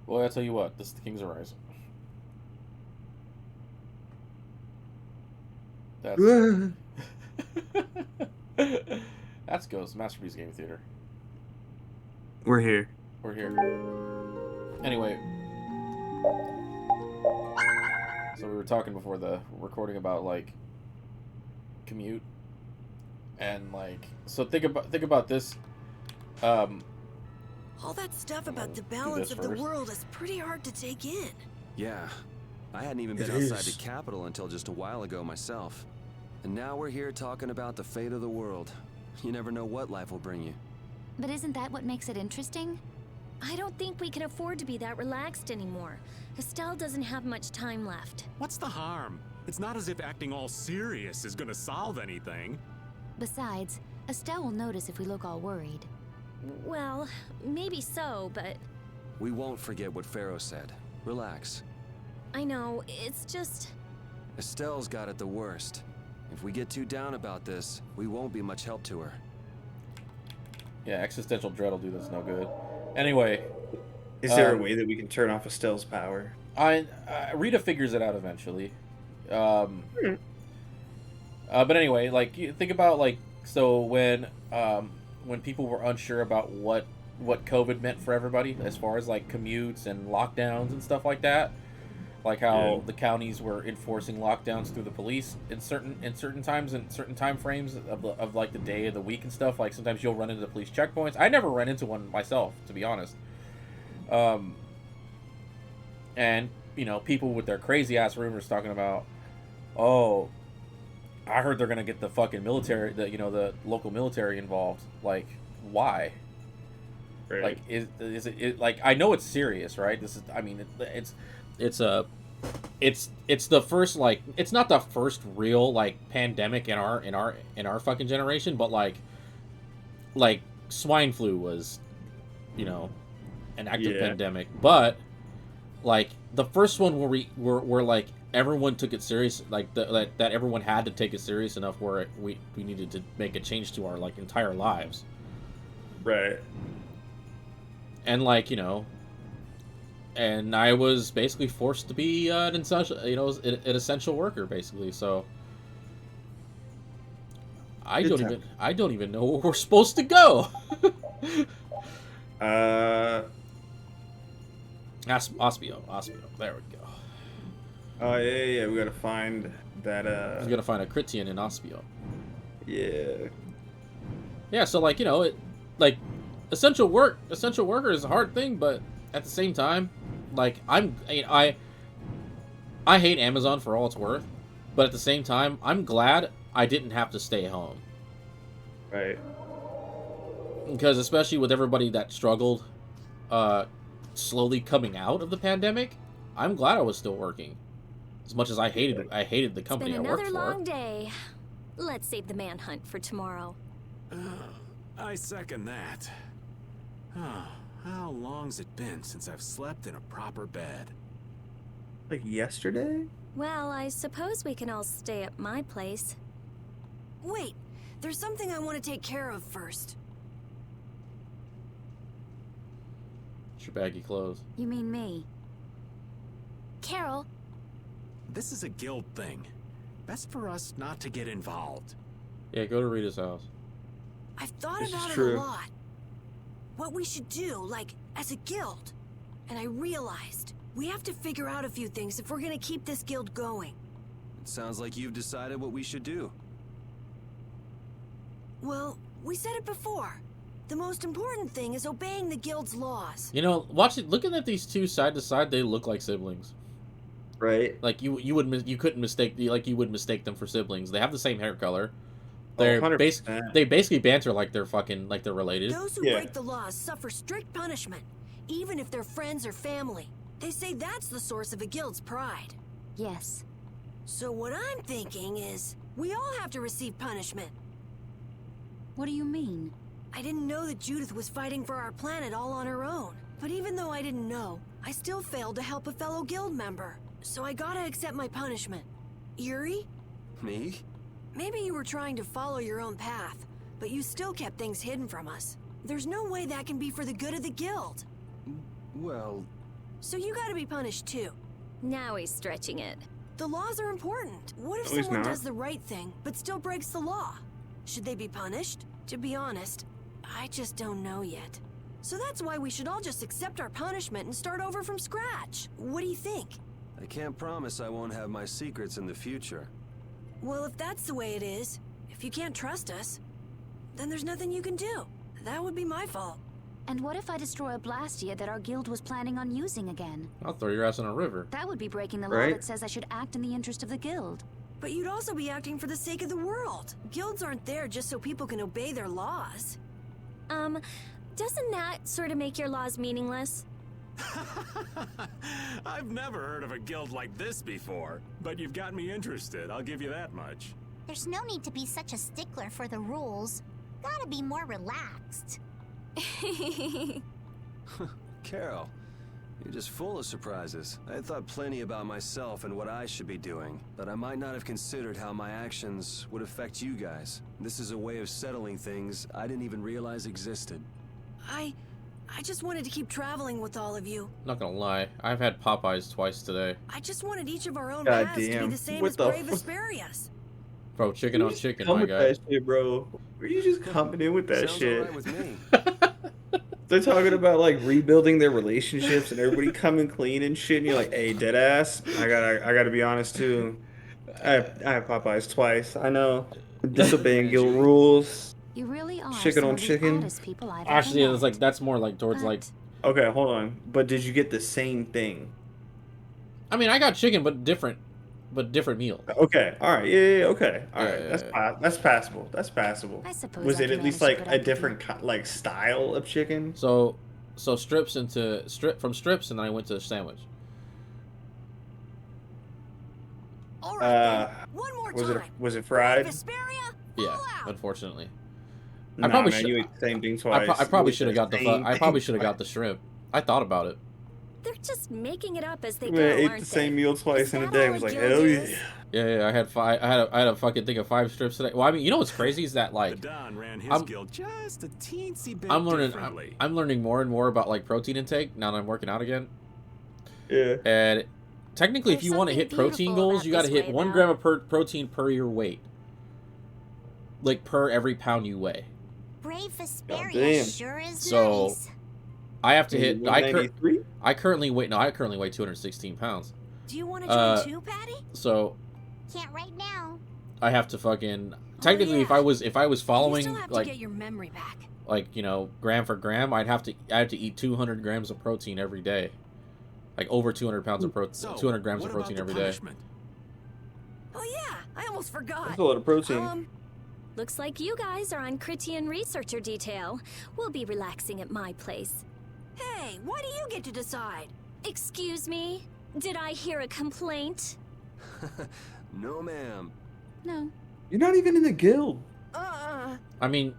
Well, I tell you what, this is the King's Arising. That's that's Ghost Masterpiece Game Theater. We're here. We're here. Anyway, so we were talking before the recording about like commute and like so think about this. Um, All that stuff I'm gonna about the do balance this of the first. world is pretty hard to take in. Yeah, I hadn't even been It outside is. the capital until just a while ago myself. And now we're here talking about the fate of the world. You never know what life will bring you. But isn't that what makes it interesting? I don't think we can afford to be that relaxed anymore. Estelle doesn't have much time left. What's the harm? It's not as if acting all serious is gonna solve anything. Besides, Estelle will notice if we look all worried. Well, maybe so, but We won't forget what Pharaoh said. Relax. I know, it's just... Estelle's got it the worst. If we get too down about this, we won't be much help to her. Yeah, existential dread will do this no good. Anyway, Is there a way that we can turn off Estelle's power? Rita figures it out eventually. But anyway, like you think about like so when people were unsure about what COVID meant for everybody as far as like commutes and lockdowns and stuff like that, like how the counties were enforcing lockdowns through the police in certain times and certain time frames of like the day of the week and stuff. Like sometimes you'll run into the police checkpoints. I never ran into one myself, to be honest. And you know, people with their crazy ass rumors talking about, oh, I heard they're gonna get the fucking military, the local military involved. Like, why? Right. Like, is it like, I know it's serious, right? This is, I mean, it's the first, like, it's not the first real like pandemic in our fucking generation, but like swine flu was, an active pandemic, but like the first one where like everyone took it serious, like that everyone had to take it serious enough where we needed to make a change to our like entire lives. Right. And like, and I was basically forced to be an essential worker basically. So I don't even know where we're supposed to go. Ospio. There we go. Oh yeah. We gotta find that. We gotta find a Critian in Ospio. Yeah. Yeah. So like it, like essential worker is a hard thing, but at the same time, like I hate Amazon for all it's worth, but at the same time, I'm glad I didn't have to stay home. Right. Because especially with everybody that struggled, slowly coming out of the pandemic, I'm glad I was still working. As much as I hated the company I It's been worked another for. long day. Let's save the manhunt for tomorrow. I second that. How long's it been since I've slept in a proper bed? Like yesterday? Well, I suppose we can all stay at my place. Wait, there's something I want to take care of first. It's your baggy clothes. You mean me? Carol, This is a guild thing. Best for us not to get involved. Yeah, go to Rita's house. I've thought This is about it true. a lot. What we should do, like, as a guild. And I realized we have to figure out a few things if we're gonna keep this guild going. It sounds like you've decided what we should do. Well, we said it before. The most important thing is obeying the guild's laws. Looking at these two side to side, they look like siblings. Right. Like you would mistake them for siblings. They have the same hair color. Oh, They're 100%. they basically banter like they're related. Those who Yeah. break the laws suffer strict punishment, even if they're friends or family. They say that's the source of a guild's pride. Yes. So what I'm thinking is, we all have to receive punishment. What do you mean? I didn't know that Judith was fighting for our planet all on her own. But even though I didn't know, I still failed to help a fellow guild member. So I gotta accept my punishment. Eerie? Me? Maybe you were trying to follow your own path, but you still kept things hidden from us. There's no way that can be for the good of the guild. Well, So you gotta be punished too. Now he's stretching it. The laws are important. What if No, he's someone not. does the right thing, but still breaks the law? Should they be punished? To be honest, I just don't know yet. So that's why we should all just accept our punishment and start over from scratch. What do you think? I can't promise I won't have my secrets in the future. Well, if that's the way it is, if you can't trust us, then there's nothing you can do. That would be my fault. And what if I destroy a Blastia that our guild was planning on using again? I'll throw your ass in a river. That would be breaking the law Right. that says I should act in the interest of the guild. But you'd also be acting for the sake of the world. Guilds aren't there just so people can obey their laws. Doesn't that sort of make your laws meaningless? I've never heard of a guild like this before, but you've got me interested, I'll give you that much. There's no need to be such a stickler for the rules. Gotta be more relaxed. Carol, you're just full of surprises. I had thought plenty about myself and what I should be doing, but I might not have considered how my actions would affect you guys. This is a way of settling things I didn't even realize existed. I just wanted to keep traveling with all of you. Not gonna lie, I've had Popeyes twice today. I just wanted each of our own God paths to be damn. the same What as the brave fuck? Vesperia's. Bro, chicken on chicken, Come my with guy. that shit, bro. Were you just coming in with that Sounds shit? alright with me. They're talking about like rebuilding their relationships and everybody coming clean and shit. And you're like, hey, dead ass. I gotta be honest too. I have Popeyes twice. I know. Disobeying guild rules. You really are Chicken some on of the chicken? oddest people I've Actually, ever it's like met. that's more like towards like. Okay, hold on. But did you get the same thing? I mean, I got chicken, but different meal. Okay, all right, yeah, okay, all right. Yeah. That's passable. That's passable. I suppose Was I it can at least manage like to put a up with different like style of chicken? So strips from strips, and then I went to sandwich. All right, then. One more time. Was it fried? Vesperia, Yeah, fall out. unfortunately. Nah, probably man, should- you ate the same thing twice. I probably You ate should have the got the same I probably thing should have got twice. the shrimp. I thought about it. They're just making it up as they Man, go, I ate aren't the same they? meal twice Is in a that day. I all was a like, guild hell is? yeah. Yeah, I had five. I had a fucking thing of 5 strips today. Well, I mean, you know what's crazy is that The like Don ran his I'm- guild just a teensy bit I'm learning differently. I'm learning more and more about like protein intake now that I'm working out again. Yeah. And technically, if There's you want to something hit protein beautiful goals, about you got to this hit way, 1 though. gram of protein per your weight, like per every pound you weigh. Brave damn. Vesperia sure is So- nice. I have to hit. I 193? currently weigh 216 pounds. Do you want to join Uh, too, Patty? So Can't right now. I have to fucking technically if yeah. I was You following still have to like get your memory back. gram for gram, I have to eat 200 grams of protein every day, like over 200 pounds of protein, So, 200 grams what of about protein the every day. punishment? Oh yeah, I almost forgot. That's a lot of protein. Looks like you guys are on Critian researcher detail. We'll be relaxing at my place. Hey, why do you get to decide? Excuse me? Did I hear a complaint? No, ma'am. No. You're not even in the guild. I mean,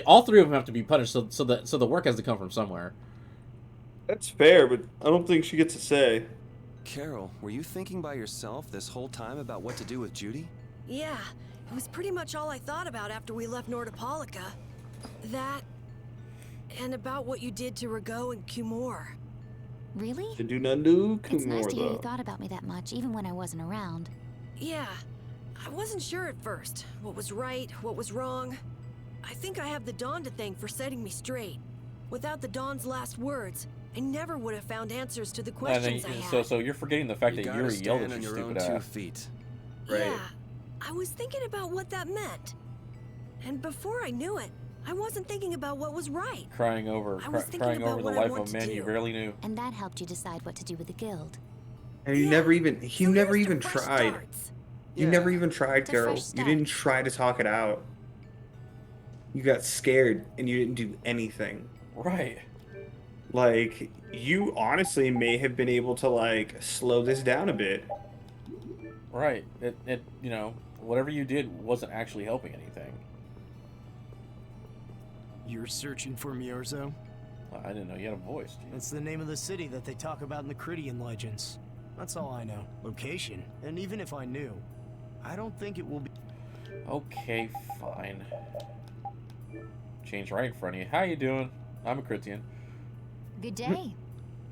all 3 of them have to be punished, so the work has to come from somewhere. That's fair, but I don't think she gets a say. Carol, were you thinking by yourself this whole time about what to do with Judy? Yeah, it was pretty much all I thought about after we left Nordopolica. That, and about what you did to Rago and Cumor. Really? To do none do, It's nice Kumor, to hear you though. thought about me that much, even when I wasn't around. Yeah, I wasn't sure at first. What was right, what was wrong. I think I have the Dawn to thank for setting me straight. Without the Dawn's last words, I never would have found answers to the And questions then, I had. so you're forgetting the fact You that gotta Yuri yelled stand at on you, your own stupid 2 ass. feet. Right. Yeah, I was thinking about what that meant. And before I knew it, I wasn't thinking about what was right. Crying over I was thinking crying about over the what I life want of a to man you do. barely knew. And that helped you decide what to do with the guild. And you Yeah. never even So never here's to even fresh tried. starts. You Yeah. never even tried, To Carol. fresh You didn't starts. try to talk it out. You got scared and you didn't do anything. Right. Like, you honestly may have been able to like slow this down a bit. Right. It whatever you did wasn't actually helping anything. You're searching for Miorzo? I didn't know you had a voice. Geez. It's the name of the city that they talk about in the Critian legends. That's all I know. Location. And even if I knew, I don't think it will be... Okay, fine. Change right in front of you. How you doing? I'm a Critian. Good day.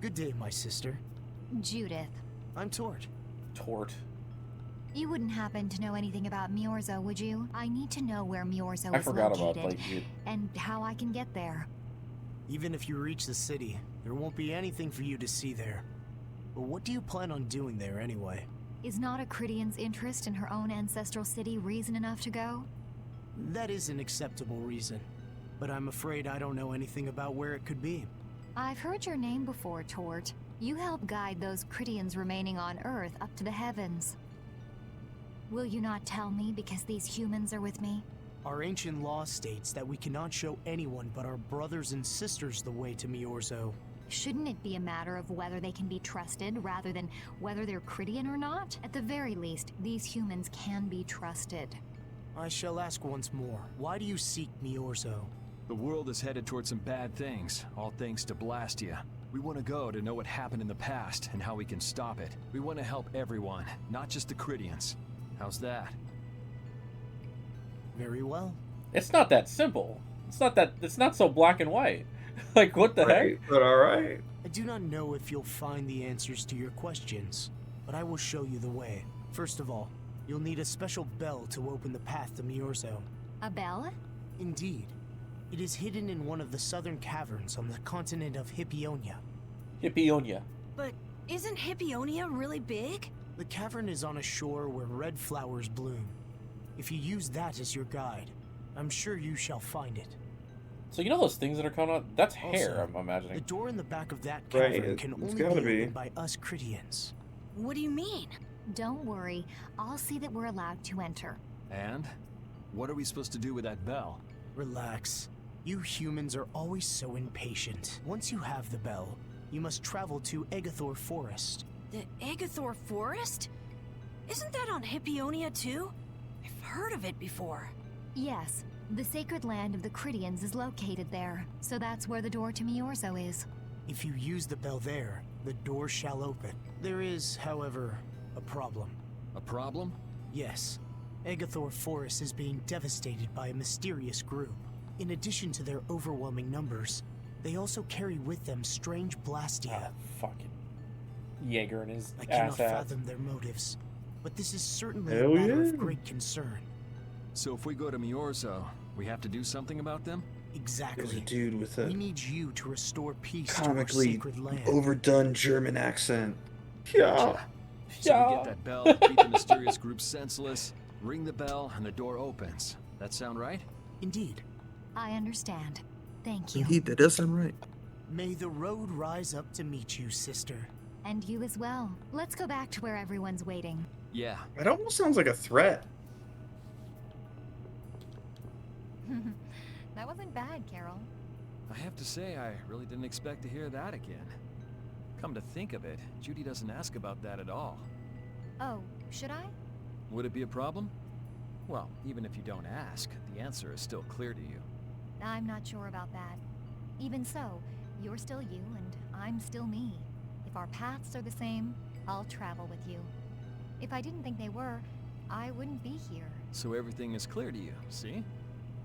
Good day, my sister. Judith. I'm Tort. Tort. You wouldn't happen to know anything about Miorzo, would you? I need to know where Miorzo I is forgot about located like you. and how I can get there. Even if you reach the city, there won't be anything for you to see there. But what do you plan on doing there anyway? Is not a Cridian's interest in her own ancestral city reason enough to go? That is an acceptable reason. But I'm afraid I don't know anything about where it could be. I've heard your name before, Tort. You help guide those Cridians remaining on Earth up to the heavens. Will you not tell me because these humans are with me? Our ancient law states that we cannot show anyone but our brothers and sisters the way to Miorzo. Shouldn't it be a matter of whether they can be trusted rather than whether they're Cridian or not? At the very least, these humans can be trusted. I shall ask once more, why do you seek Miorzo? The world is headed towards some bad things, all thanks to Blastia. We want to go to know what happened in the past and how we can stop it. We want to help everyone, not just the Cridians. How's that? Very well. It's not that simple. It's not so black and white. Like, what the heck? But alright. I do not know if you'll find the answers to your questions, but I will show you the way. First of all, you'll need a special bell to open the path to Miorzo. A bell? Indeed. It is hidden in one of the southern caverns on the continent of Hippionia. Hippionia. But isn't Hippionia really big? The cavern is on a shore where red flowers bloom. If you use that as your guide, I'm sure you shall find it. So you know those things that are coming out? That's hair, Also, I'm imagining. The door in the back of that Right, cavern can it's only be gotta be. opened by us Cridians. What do you mean? Don't worry, I'll see that we're allowed to enter. And? What are we supposed to do with that bell? Relax. You humans are always so impatient. Once you have the bell, you must travel to Egathor Forest. The Egathor Forest? Isn't that on Hippionia too? I've heard of it before. Yes, the sacred land of the Cridians is located there, so that's where the door to Miorzo is. If you use the bell there, the door shall open. There is, however, a problem. A problem? Yes. Egathor Forest is being devastated by a mysterious group. In addition to their overwhelming numbers, they also carry with them strange Blastia. Fucking Jaeger and his I cannot ass hat. fathom their motives, but this is certainly Hell a matter yeah. of great concern. So if we go to Miorzo, we have to do something about them? There's a Exactly. dude with We a need you to restore peace to our comically sacred land. overdone German accent. Yeah. So we get that bell, beat the mysterious group senseless, ring the bell, and the door opens. That sound right? Indeed. I understand. Thank you. Indeed, that does sound right. May the road rise up to meet you, sister. And you as well. Let's go back to where everyone's waiting. Yeah. That almost sounds like a threat. That wasn't bad, Carol. I have to say, I really didn't expect to hear that again. Come to think of it, Judy doesn't ask about that at all. Oh, should I? Would it be a problem? Well, even if you don't ask, the answer is still clear to you. I'm not sure about that. Even so, you're still you and I'm still me. If our paths are the same, I'll travel with you. If I didn't think they were, I wouldn't be here. So everything is clear to you, see?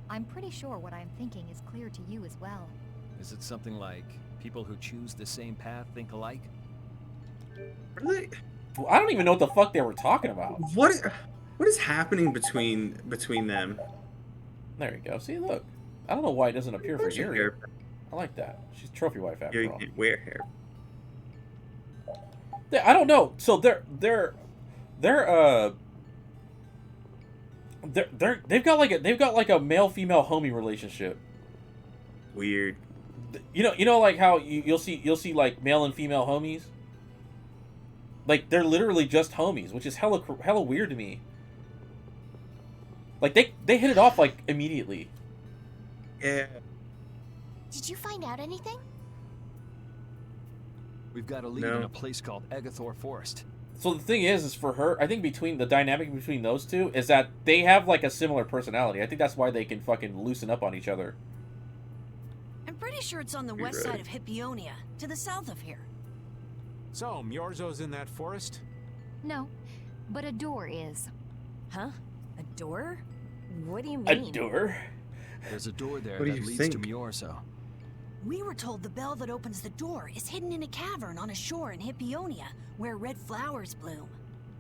I'm pretty sure what I'm thinking is clear to you as well. Is it something like people who choose the same path think alike? Really? Well, I don't even know what the fuck they were talking about. What is happening between them? There you go. See, look. I don't know why it doesn't appear for Where's your Yuri. hair? I like that. She's trophy wife after You all. can't wear hair. I don't know. So they've got like a male female homie relationship. Weird. You know like how you'll see like male and female homies. Like they're literally just homies, which is hella weird to me. Like they hit it off like immediately. Yeah. Did you find out anything? We've got a lead in a place called Egathor Forest. So the thing is for her, I think between the dynamic between those two is that they have like a similar personality. I think that's why they can fucking loosen up on each other. I'm pretty sure it's on the You're west right. side of Hippionia, to the south of here. So, Miorzo's in that forest? No, but a door is. Huh? A door? What do you A mean? door? There's a door there What do that you leads to think? Miorzo. We were told the bell that opens the door is hidden in a cavern on a shore in Hippionia, where red flowers bloom.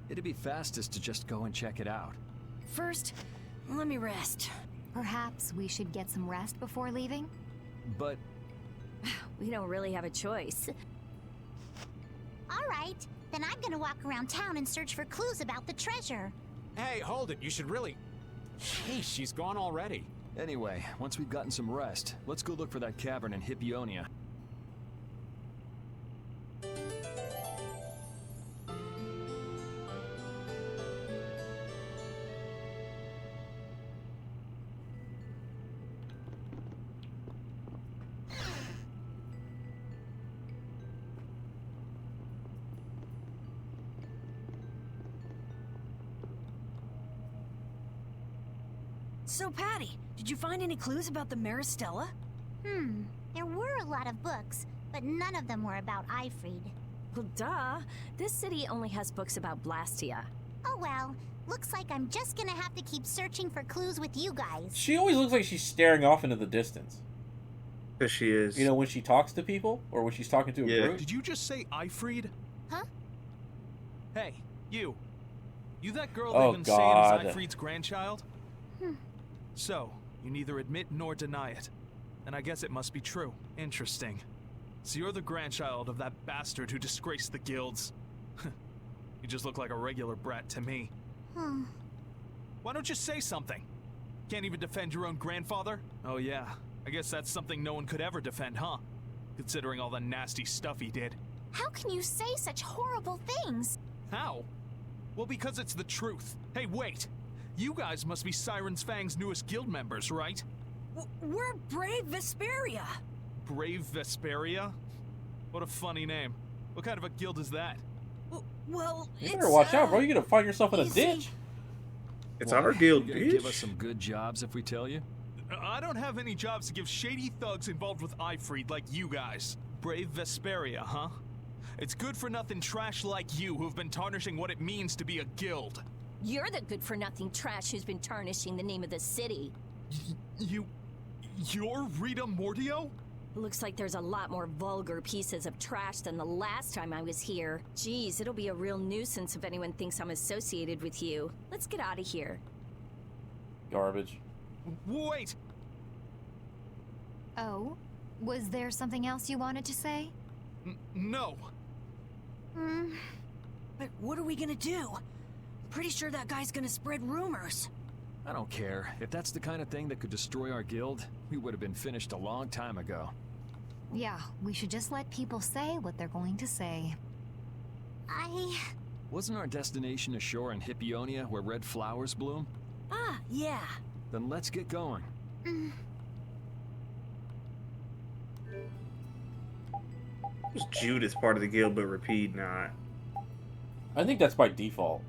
It'd be fastest to just go and check it out. First, let me rest. Perhaps we should get some rest before leaving? But We don't really have a choice. All right, then I'm gonna walk around town and search for clues about the treasure. Hey, hold it. You should really... Hey, she's gone already. anyway, once we've gotten some rest, let's go look for that cavern in Hippionia. So, Patty, did you find any clues about the Maristella? There were a lot of books, but none of them were about Ifrid. Well, duh. This city only has books about Blastia. Oh well, looks like I'm just gonna have to keep searching for clues with you guys. She always looks like she's staring off into the distance. Because she is. You know, when she talks to people, or when she's talking to a Yeah. group. Did you just say Ifrid? Huh? Hey, you. You that girl Oh, they've been God. saying is Ifrid's grandchild? So, you neither admit nor deny it. And I guess it must be true. Interesting. So you're the grandchild of that bastard who disgraced the guilds. You just look like a regular brat to me. Why don't you say something? Can't even defend your own grandfather? Oh yeah, I guess that's something no one could ever defend, huh? Considering all the nasty stuff he did. How can you say such horrible things? How? Well, because it's the truth. Hey, wait! You guys must be Siren's Fang's newest guild members, right? We're Brave Vesperia. Brave Vesperia? What a funny name. What kind of a guild is that? Well, You better watch out, bro. You're gonna find yourself in a ditch. It's Why, our guild, you gonna bitch. give us some good jobs if we tell you? I don't have any jobs to give shady thugs involved with Ifrid like you guys. Brave Vesperia, huh? It's good-for-nothing trash like you who've been tarnishing what it means to be a guild. You're the good-for-nothing trash who's been tarnishing the name of the city. You're Rita Mordio? Looks like there's a lot more vulgar pieces of trash than the last time I was here. Geez, it'll be a real nuisance if anyone thinks I'm associated with you. Let's get out of here. Garbage. Wait! Oh? Was there something else you wanted to say? No. But what are we gonna do? Pretty sure that guy's gonna spread rumors. I don't care. If that's the kind of thing that could destroy our guild, we would have been finished a long time ago. Yeah, we should just let people say what they're going to say. Wasn't our destination a shore in Hippionia where red flowers bloom? Ah, yeah. Then let's get going. Jude is part of the guild, but Repeat not. I think that's by default.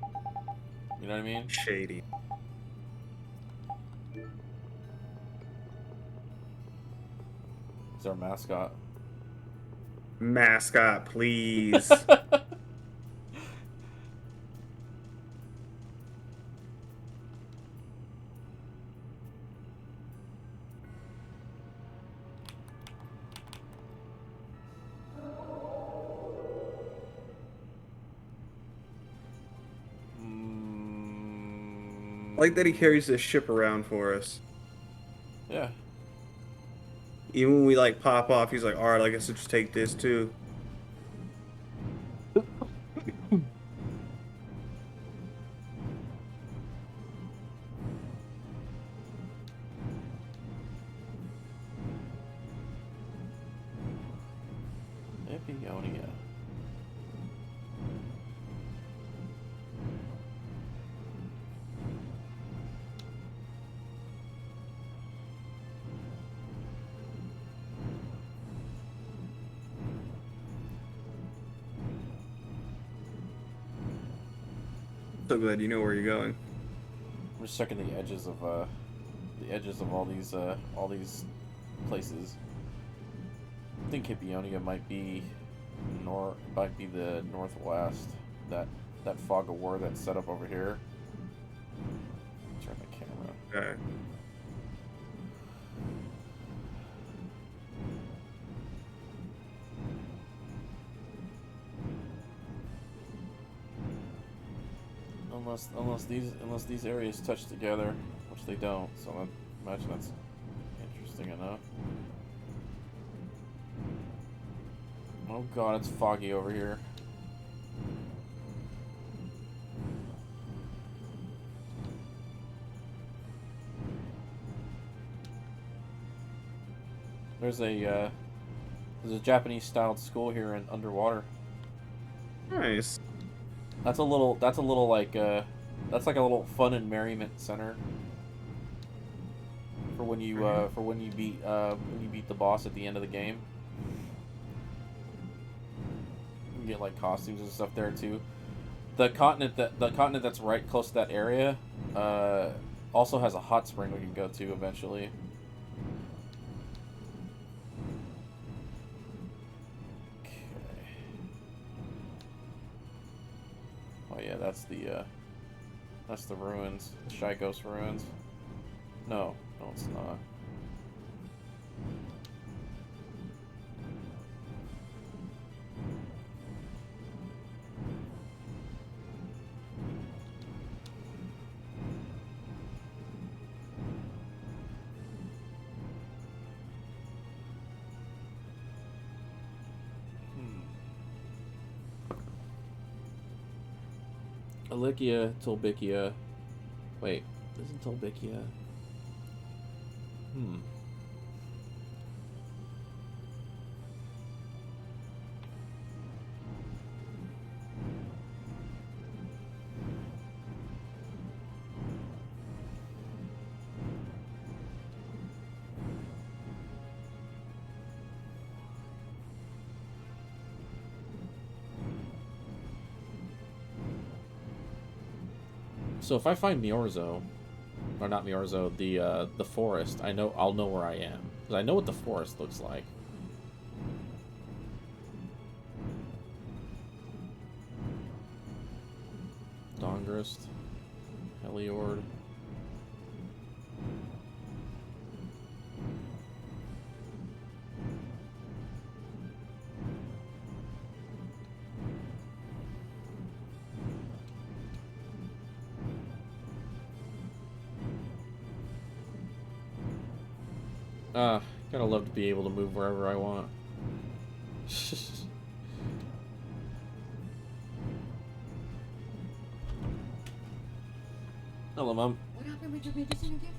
You know what I mean? Shady. It's our mascot. Mascot, please. I like that he carries this ship around for us. Yeah. Even when we like pop off, he's like, alright, I guess I'll just take this too. Hippionia. So glad you know where you're going. I'm just checking the edges of all these places. I think Hippionia might be the northwest. That fog of war that's set up over here. Turn the camera. Okay. Unless these areas touch together, which they don't. So I imagine that's interesting enough. Oh god, it's foggy over here. There's a Japanese-styled school here in underwater. Nice. That's a little like that's like a little fun and merriment center for when you beat the boss at the end of the game. You can get like costumes and stuff there too. The continent that's right close to that area also has a hot spring we can go to eventually. Oh yeah, that's the ruins, the Shy Ghost ruins. No, it's not. Alicia, Tolbikia. Wait, isn't Tolbikia? So if I find Miorzo, or not Miorzo, the forest, I'll know where I am, because I know what the forest looks like. Dongrist, Heliord. Gotta love to be able to move wherever I want. Hello, Mom. What happened with your medicine again?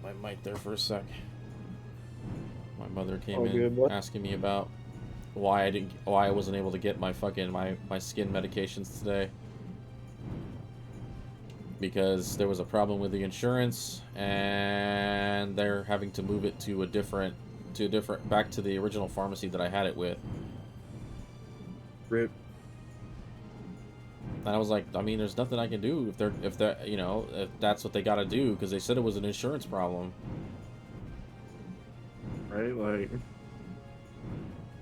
My mic there for a sec. My mother came asking me about why I wasn't able to get my skin medications today, because there was a problem with the insurance and they're having to move it to a different back to the original pharmacy that I had it with. Rip. And I was like, I mean, there's nothing I can do if that's what they got to do, because they said it was an insurance problem. Right, like,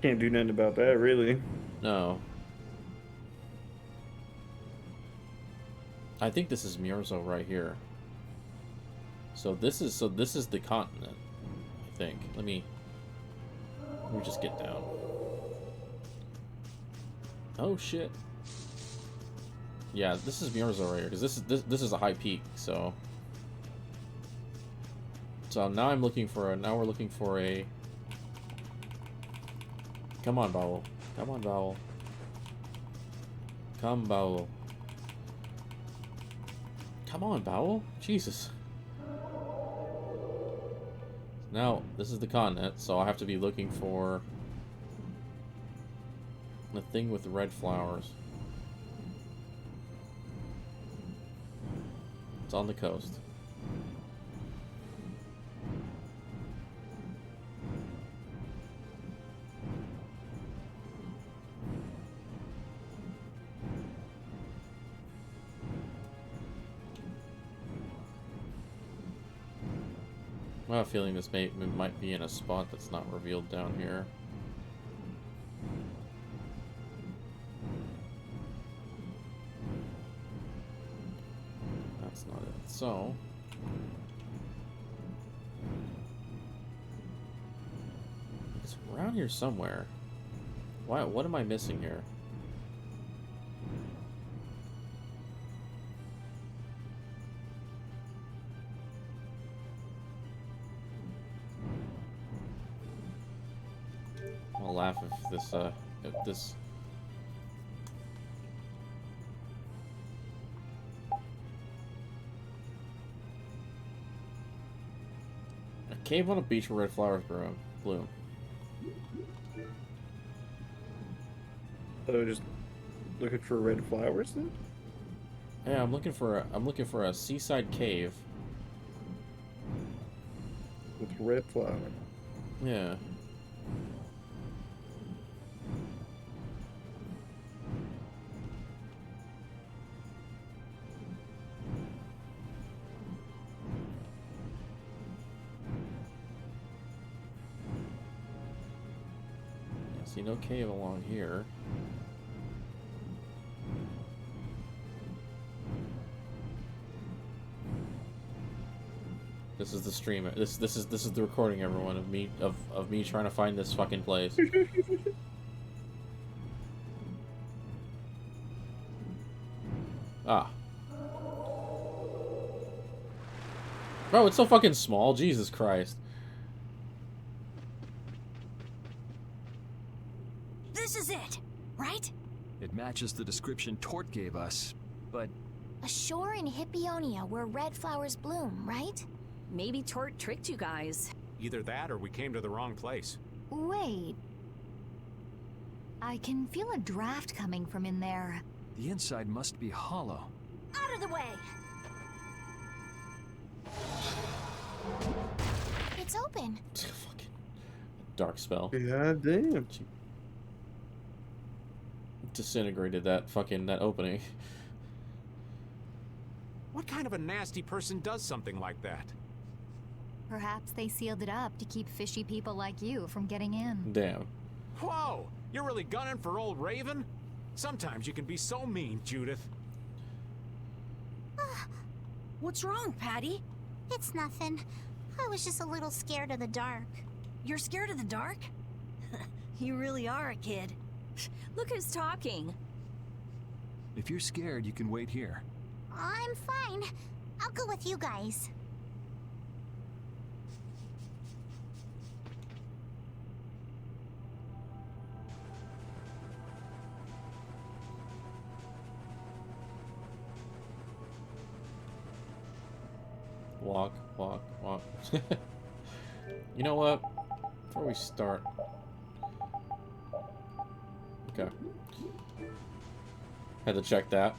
can't do nothing about that, really. No. I think this is Miorzo right here. So this is the continent, I think. Let me just get down. Oh shit. Yeah, this is Murzo right here, because this is a high peak, so... So now I'm looking for a... Now we're looking for a... Come on, Bowel. Come on, Bowel. Come, Bowel. Come on, Bowel. Jesus. Now, this is the continent, so I have to be looking for... the thing with the red flowers. It's on the coast. I have a feeling this might be in a spot that's not revealed down here. That's not it. So... it's around here somewhere. Why? What am I missing here? I'll laugh if this... A cave on a beach where red flowers bloom. So just looking for red flowers then? Yeah, I'm looking for a seaside cave. With red flower. Yeah. See no cave along here. This is the stream. This is the recording, everyone, of me trying to find this fucking place. Ah. Bro, it's so fucking small. Jesus Christ. This is it, right? It matches the description Tort gave us, but... A shore in Hippionia where red flowers bloom, right? Maybe Tort tricked you guys. Either that or we came to the wrong place. Wait. I can feel a draft coming from in there. the inside must be hollow. Out of the way! It's open. Fucking dark spell. Yeah, damn. She disintegrated that opening. What kind of a nasty person does something like that? Perhaps they sealed it up to keep fishy people like you from getting in. Damn. Whoa! You're really gunning for old Raven? Sometimes you can be so mean, Judith. What's wrong, Patty? It's nothing. I was just a little scared of the dark. You're scared of the dark? You really are a kid. Look who's talking. If you're scared, you can wait here. I'm fine. I'll go with you guys. Walk, walk, walk. You know what? Before we start... Okay. Had to check that.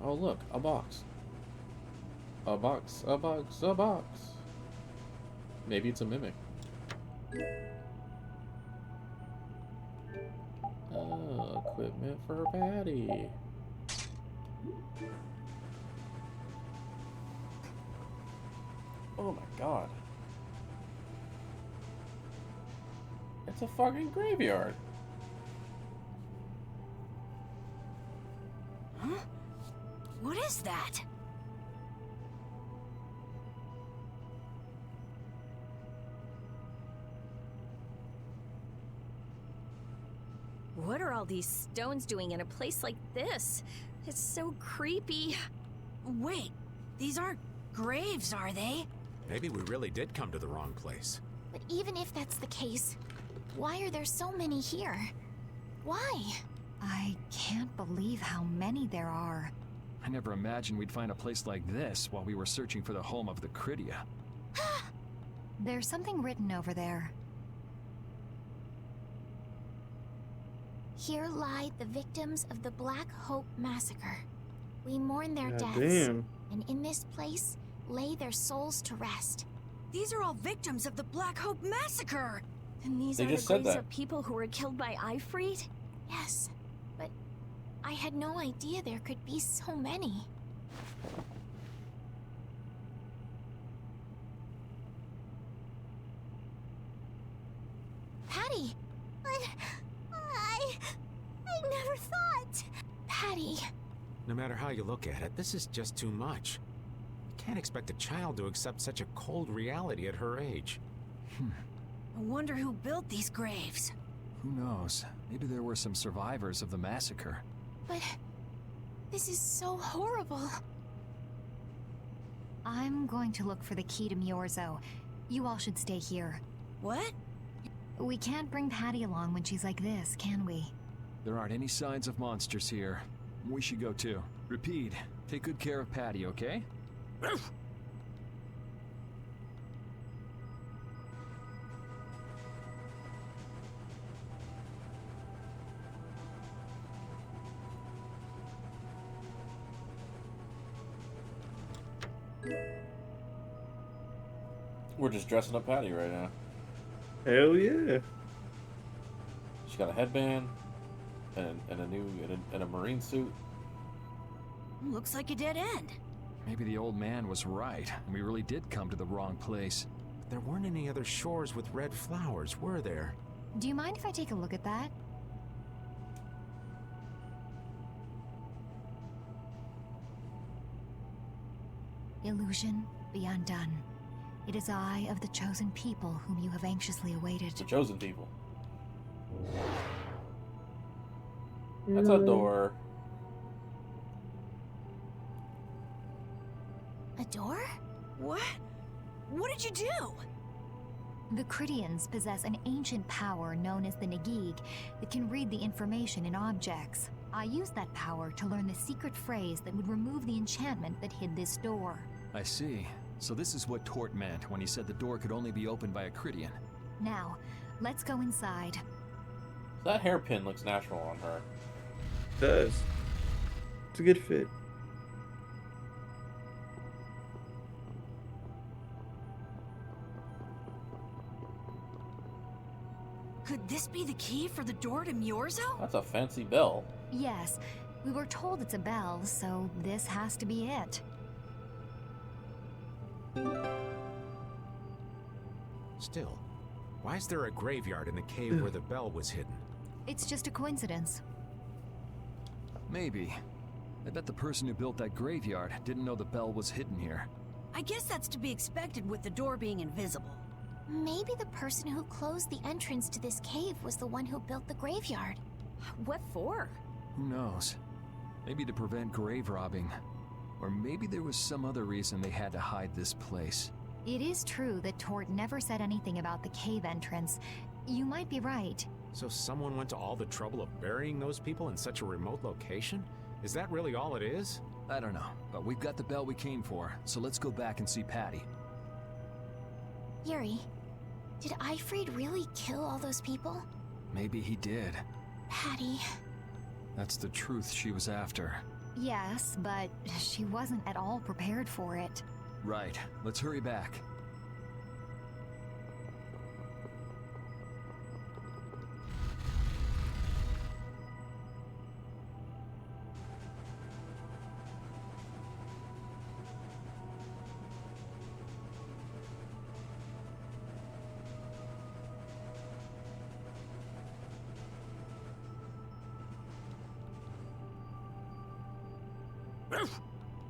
Oh look, a box. A box, a box, a box. Maybe it's a mimic. Oh, equipment for Patty. Oh my god. It's a fucking graveyard. Huh? What is that? What are all these stones doing in a place like this? It's so creepy. Wait, these aren't graves, are they? Maybe we really did come to the wrong place. But even if that's the case, why are there so many here? Why? I can't believe how many there are. I never imagined we'd find a place like this while we were searching for the home of the Critia. There's something written over there. Here lie the victims of the Black Hope Massacre. We mourn their God deaths, damn. and in this place lay their souls to rest. These are all victims of the Black Hope Massacre! And these They are the just said graves that. of people who were killed by Ifrit? Yes, but I had no idea there could be so many. Patty! I never thought! Patty! No matter how you look at it, this is just too much. You can't expect a child to accept such a cold reality at her age. I wonder who built these graves. Who knows? Maybe there were some survivors of the massacre. But this is so horrible. I'm going to look for the key to Miorzo. You all should stay here. What? We can't bring Patty along when she's like this, can we? There aren't any signs of monsters here. We should go too. Repeat, take good care of Patty, okay? We're just dressing up Patty right now. Hell yeah. She's got a headband and a marine suit. Looks like a dead end. Maybe the old man was right, and we really did come to the wrong place. There weren't any other shores with red flowers, were there? Do you mind if I take a look at that? Illusion, be undone. It is I of the chosen people whom you have anxiously awaited. The chosen people. That's a door. A door? What? What did you do? The Critians possess an ancient power known as the Negig that can read the information in objects. I used that power to learn the secret phrase that would remove the enchantment that hid this door. I see. So this is what Tort meant when he said the door could only be opened by a Critian. Now, let's go inside. That hairpin looks natural on her. It does. It's a good fit. Could this be the key for the door to Miorzo? That's a fancy bell. Yes, we were told it's a bell, so this has to be it. Still, why is there a graveyard in the cave where the bell was hidden? It's just a coincidence. Maybe. I bet the person who built that graveyard didn't know the bell was hidden here. I guess that's to be expected with the door being invisible. Maybe the person who closed the entrance to this cave was the one who built the graveyard. What for? Who knows? Maybe to prevent grave robbing. Or maybe there was some other reason they had to hide this place. It is true that Tort never said anything about the cave entrance. You might be right. So someone went to all the trouble of burying those people in such a remote location? Is that really all it is? I don't know, but we've got the bell we came for, so let's go back and see Patty. Yuri, did Ifrit really kill all those people? Maybe he did. Patty. That's the truth she was after. Yes, but she wasn't at all prepared for it. Right, let's hurry back.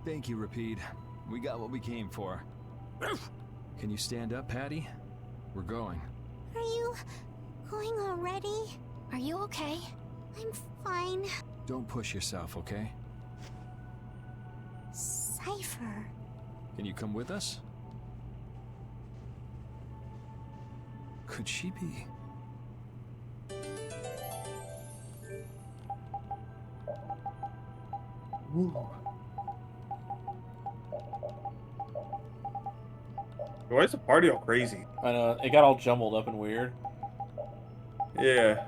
Thank you, Rapide. We got what we came for. Can you stand up, Patty? We're going. Are you going already? Are you okay? I'm fine. Don't push yourself, okay? Cypher. Can you come with us? Could she be? Ooh. Why is the party all crazy? I know, it got all jumbled up and weird. Yeah.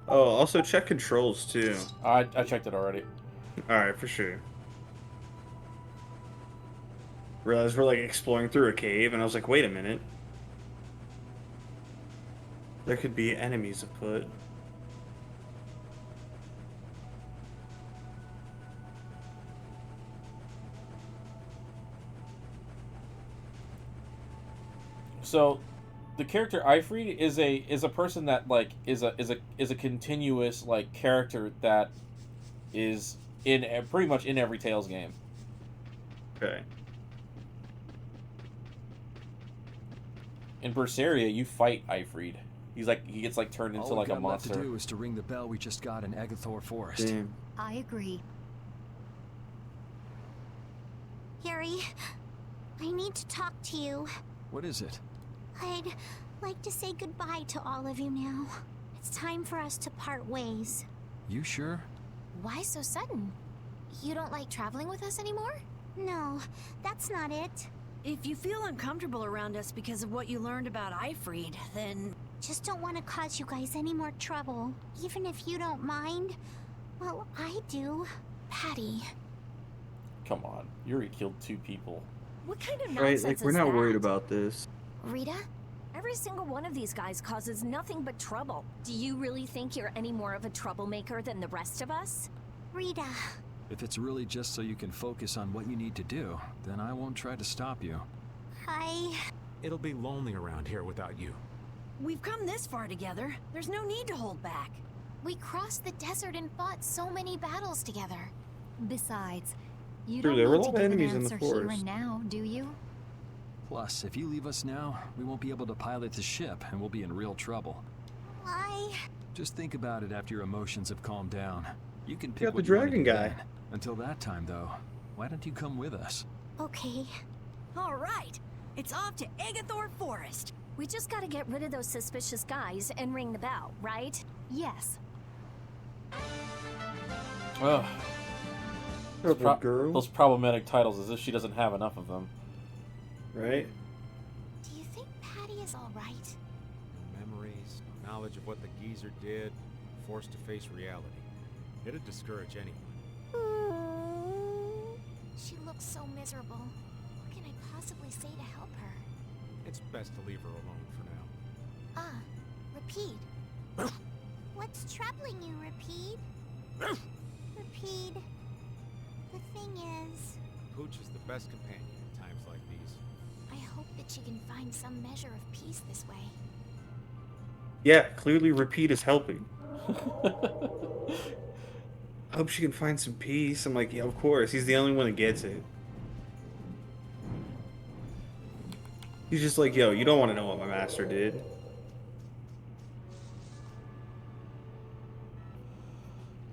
Oh, also check controls too. I checked it already. Alright, for sure. Realized we're like exploring through a cave, and I was like, wait a minute. There could be enemies afoot. So, the character Ifrid is a person that like is a continuous like character that is in pretty much in every Tales game. Okay. In Vesperia, you fight Ifrid. He gets like turned into All like we've a got left monster. to do is to ring the bell we just got in Agathor Forest. Damn. I agree. Harry, I need to talk to you. What is it? I'd like to say goodbye to all of you now. It's time for us to part ways. You sure? Why so sudden? You don't like traveling with us anymore? No, that's not it. If you feel uncomfortable around us because of what you learned about Ifrid, then... Just don't want to cause you guys any more trouble. Even if you don't mind. Well, I do. Patty. Come on, Yuri killed 2 people. What kind of Right, nonsense like we're is not that? worried about this. Rita? Every single one of these guys causes nothing but trouble. Do you really think you're any more of a troublemaker than the rest of us? Rita. If it's really just so you can focus on what you need to do, then I won't try to stop you. It'll be lonely around here without you. We've come this far together. There's no need to hold back. We crossed the desert and fought so many battles together. Besides, you True, don't there were a need lot to of give an enemies in the answer here forest. and now, do you? Plus, if you leave us now, we won't be able to pilot the ship, and we'll be in real trouble. Why? Just think about it after your emotions have calmed down. You can pick got the what you wanna dragon do guy. then. Until that time, though, why don't you come with us? Okay. All right, it's off to Agathor Forest. We just gotta get rid of those suspicious guys and ring the bell, right? Yes. Ugh. Purple girl. Those problematic titles, as if she doesn't have enough of them. Right? Do you think Patty is all right? Memories, knowledge of what the geezer did, forced to face reality. It'd discourage anyone. She looks so miserable. What can I possibly say to help her? It's best to leave her alone for now. Rapide. What's troubling you, Rapide? Rapide. The thing is, Pooch is the best companion in times like these. I hope that she can find some measure of peace this way. Yeah, clearly Repeat is helping. I hope she can find some peace. I'm like, yeah, of course. He's the only one that gets it. He's just like, yo, you don't want to know what my master did.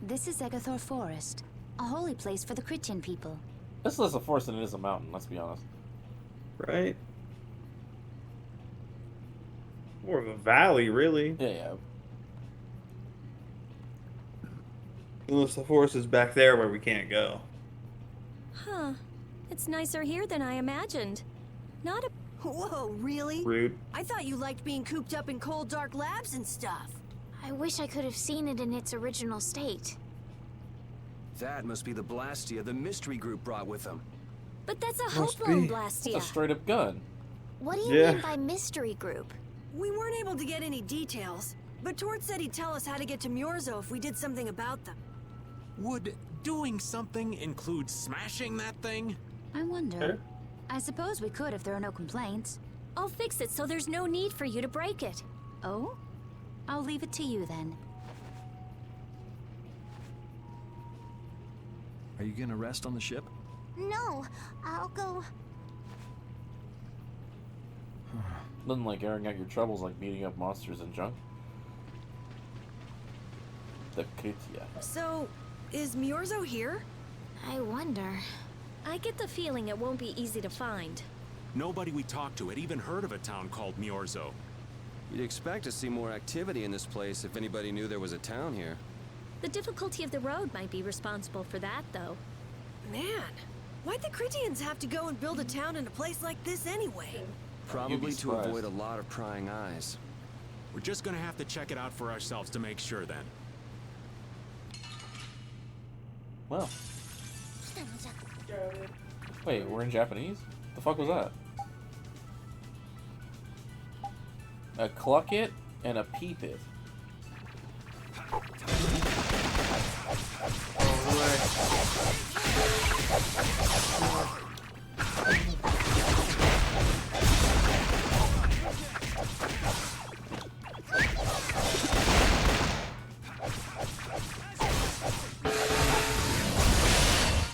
This is Agathor Forest, a holy place for the Christian people. This is less a forest than it is a mountain, let's be honest. Right? More of a valley, really. Yeah. Unless the forest is back there where we can't go. Huh. It's nicer here than I imagined. Not a... Whoa, really? Rude. I thought you liked being cooped up in cold, dark labs and stuff. I wish I could have seen it in its original state. That must be the Blastia the mystery group brought with them. But that's a Must hope loan be. Blastia. That's a straight up gun. What do you Yeah. mean by mystery group? We weren't able to get any details, but Tort said he'd tell us how to get to Murzo if we did something about them. Would doing something include smashing that thing? I wonder. I suppose we could if there are no complaints. I'll fix it so there's no need for you to break it. Oh? I'll leave it to you then. Are you gonna rest on the ship? No, I'll go. Nothing like airing out your troubles like beating up monsters and junk. the Kritia. So, is Miorzo here? I wonder. I get the feeling it won't be easy to find. Nobody we talked to had even heard of a town called Miorzo. You'd expect to see more activity in this place if anybody knew there was a town here. The difficulty of the road might be responsible for that, though. Man, why'd the Critians have to go and build a town in a place like this anyway? Probably to avoid a lot of prying eyes. We're just gonna have to check it out for ourselves to make sure then. Well. Wait, we're in Japanese? The fuck was that? A cluck it and a peep it.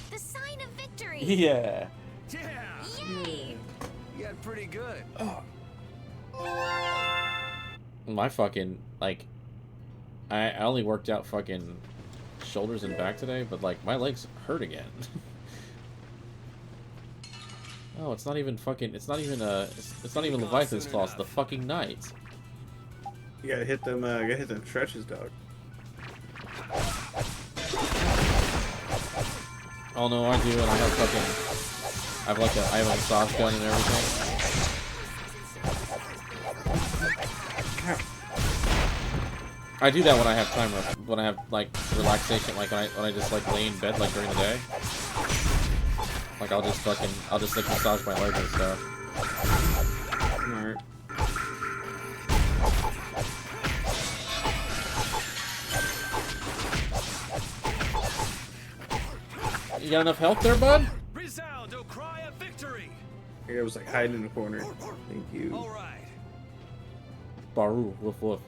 The sign of victory. Yeah. Yay! You got pretty good. My fucking, like, I only worked out fucking shoulders and back today, but, like, my legs hurt again. Oh, it's not even fucking, it's not even Leviathan's Claw, it's the fucking Knight. You gotta hit them stretches, dog. Oh no, I do, and I have fucking, I have a massage gun and everything. I do that when I have time, when I have like relaxation, like when I just like lay in bed like during the day. Like I'll just like massage my legs and stuff. Alright. You got enough health there, bud? Resound, O cry of victory! I was like hiding in the corner. Thank you. All right. Baru, woof woof.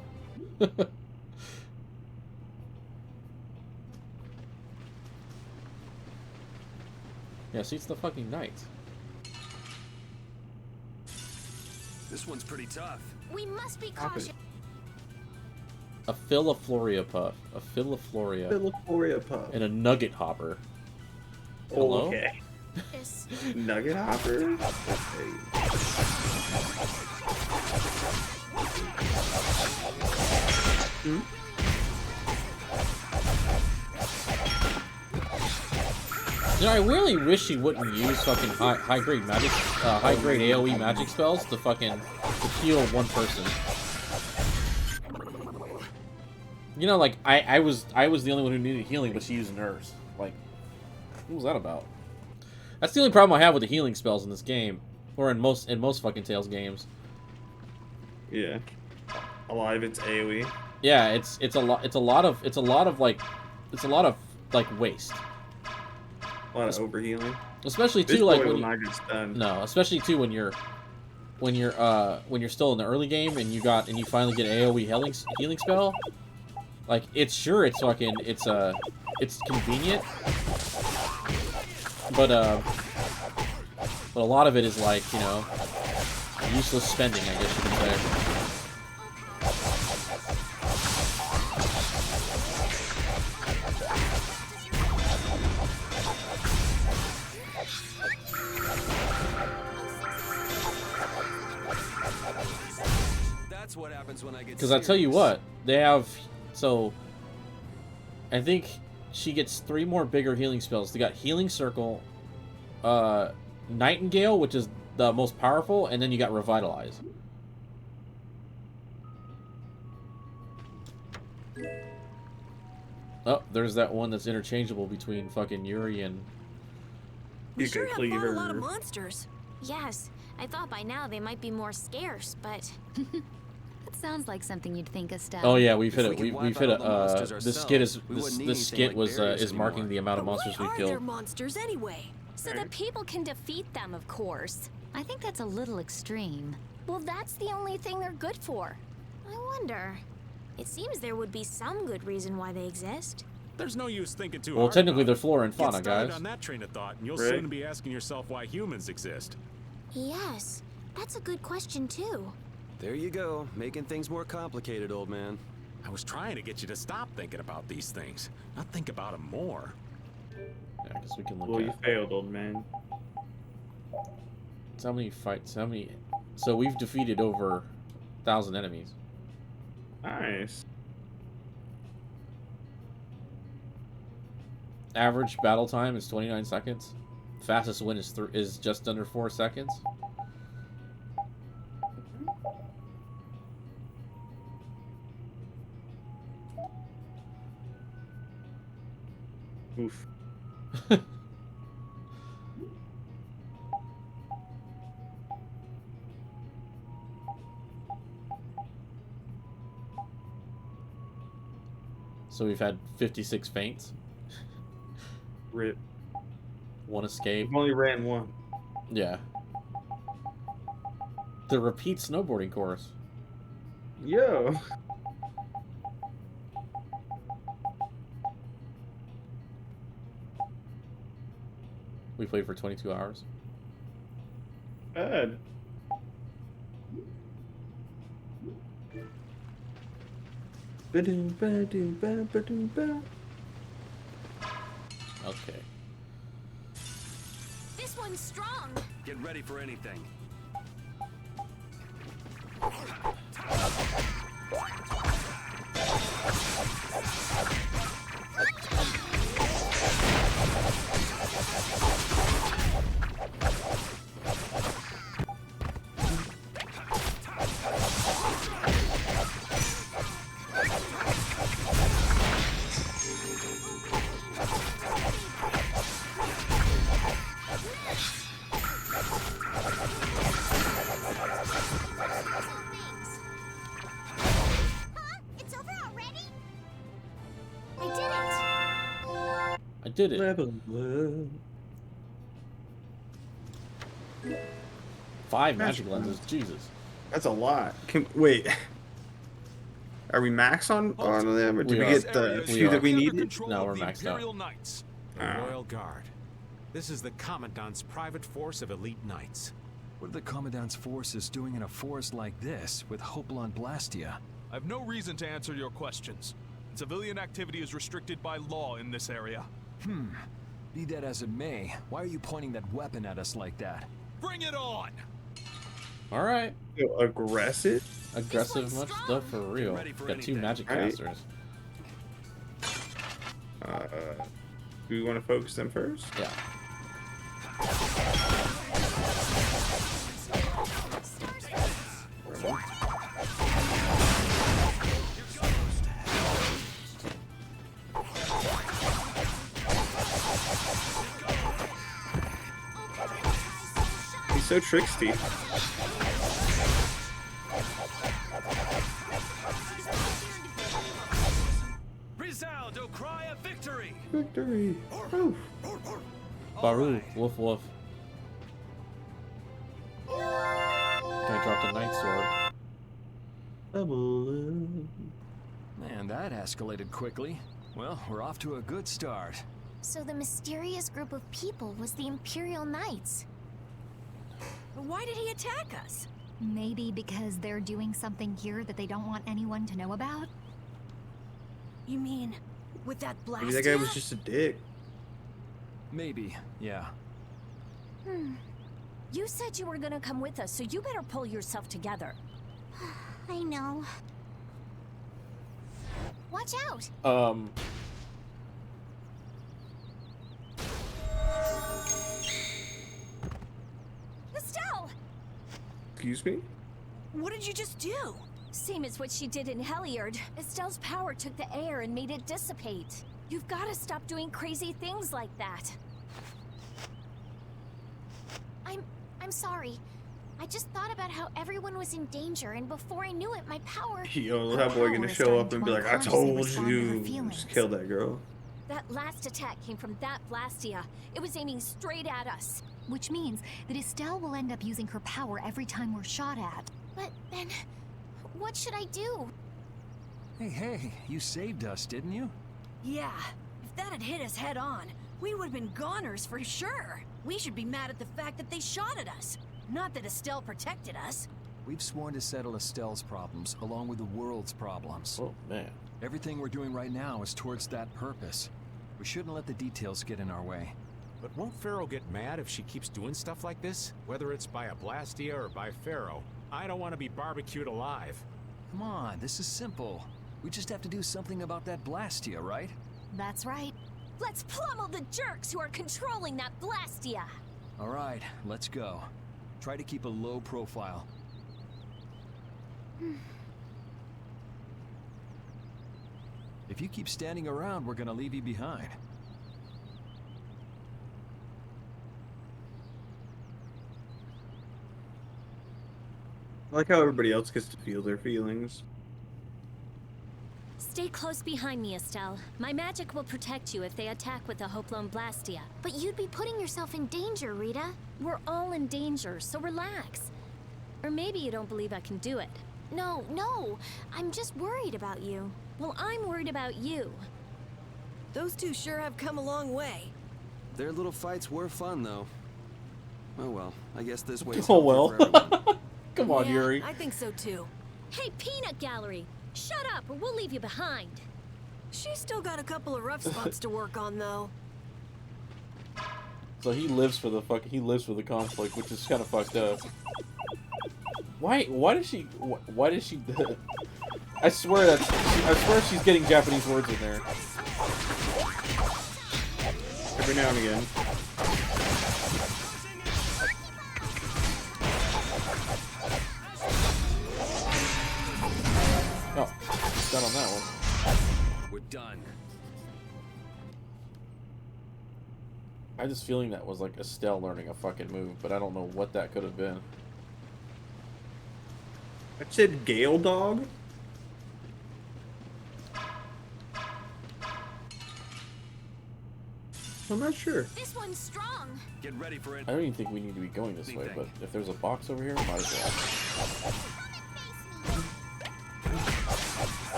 Yeah, see, it's the fucking Knight. This one's pretty tough. We must be cautious. A Philofloria puff. A Philofloria. Philophoria puff. And a Nugget Hopper. Oh, Hello? okay. Yes. Nugget hopper. Hmm? You know, I really wish he wouldn't use fucking high grade magic, high grade AOE magic spells to fucking heal one person. You know, like I was the only one who needed healing, but she used nurse. Like, what was that about? That's the only problem I have with the healing spells in this game, or in most fucking Tales games. Yeah. A lot of it's AOE. Yeah, it's a lot of waste. A lot of overhealing. Especially too, this like boy when will not get stunned. No, especially too when you're still in the early game and you finally get AOE healing spell. Like it's fucking it's convenient, but a lot of it is like, you know, useless spending, I guess you could say. That's what happens when I get. Because I tell you what, they have, so I think she gets 3 more bigger healing spells. They got Healing Circle, Nightingale, which is the most powerful, and then you got Revitalize. Oh, there's that one that's interchangeable between fucking Yuri and... We sure have fought a lot of monsters. Yes, I thought by now they might be more scarce, but... That sounds like something you'd think, Estelle. Oh yeah, we've hit a this skit is marking the amount of monsters we've Why are killed. there monsters anyway? So that people can defeat them, of course. I think that's a little extreme. Well, that's the only thing they're good for. I wonder. It seems there would be some good reason why they exist. There's no use thinking too Well, hard. technically they're flora and Get fauna, started guys. on that train of thought, and you'll Right. soon be asking yourself why humans exist. Yes, that's a good question too. There you go, making things more complicated, old man. I was trying to get you to stop thinking about these things, not think about them more. Yeah, I guess we can look Well, at you failed, old man. how many fights, how many... So we've defeated over 1,000 enemies. Nice. Average battle time is 29 seconds. Fastest win is just under 4 seconds. Oof. So we've had 56 faints. Rip. 1 escape. I've only ran one. Yeah. The repeat snowboarding course. Yo. We played for 22 hours. Bad. Okay. This one's strong. Get ready for anything. I did it. Level up. 5 magic lenses. Jesus. That's a lot. Wait. Are we max on them, or did we get the few that we needed? No, we're maxed out. The Royal Guard. This is the Commandant's private force of elite knights. What are the Commandant's forces doing in a forest like this with Hopla and Blastia? I have no reason to answer your questions. Civilian activity is restricted by law in this area. Be that as it may, why are you pointing that weapon at us like that? Bring it on! Alright. Aggressive? Aggressive much stuff for real. Got 2 magic casters. Do we want to focus them first? Yeah. He's so tricksty. Resound, O cry of victory! Victory! Oof. Pharaoh, woof woof. Can I drop the Night Sword? Man, that escalated quickly. Well, we're off to a good start. So the mysterious group of people was the Imperial Knights. Why did he attack us? Maybe because they're doing something here that they don't want anyone to know about? You mean, with that blast? Maybe that guy was just a dick. Maybe, yeah. You said you were gonna come with us, so you better pull yourself together. I know. Watch out! Estelle! Excuse me? What did you just do? Same as what she did in Heliard. Estelle's power took the air and made it dissipate. You've got to stop doing crazy things like that. I'm sorry. I just thought about how everyone was in danger, and before I knew it, my power... Yo, that boy gonna show up and be like, I told you. Just kill that girl. That last attack came from that Blastia. It was aiming straight at us. Which means that Estelle will end up using her power every time we're shot at. But then, what should I do? Hey, you saved us, didn't you? Yeah, if that had hit us head on, we would have been goners for sure. We should be mad at the fact that they shot at us, not that Estelle protected us. We've sworn to settle Estelle's problems along with the world's problems. Oh, man. Everything we're doing right now is towards that purpose. We shouldn't let the details get in our way. But won't Pharaoh get mad if she keeps doing stuff like this? Whether it's by a Blastia or by Pharaoh. I don't want to be barbecued alive. Come on, this is simple. We just have to do something about that Blastia, right? That's right. Let's pummel the jerks who are controlling that Blastia! All right, let's go. Try to keep a low profile. If you keep standing around, we're gonna leave you behind. I like how everybody else gets to feel their feelings. Stay close behind me, Estelle. My magic will protect you if they attack with a Hoplone Blastia. But you'd be putting yourself in danger, Rita. We're all in danger, so relax. Or maybe you don't believe I can do it. No. I'm just worried about you. Well, I'm worried about you. Those two sure have come a long way. Their little fights were fun, though. Oh well, I guess this way's Oh, healthier well. for everyone. Come on, Yeah, Yuri. I think so too. Hey, Peanut Gallery! Shut up or we'll leave you behind. She's still got a couple of rough spots to work on, though. So he lives for the conflict, which is kind of fucked up. Why does she I swear she's getting Japanese words in there. Every now and again. Oh, done on that one. We're done. I just feeling that was like Estelle learning a fucking move, but I don't know what that could have been. I said Gale Dog? I'm not sure. This one's strong. Get ready for it. I don't even think we need to be going this way, but if there's a box over here, might as well.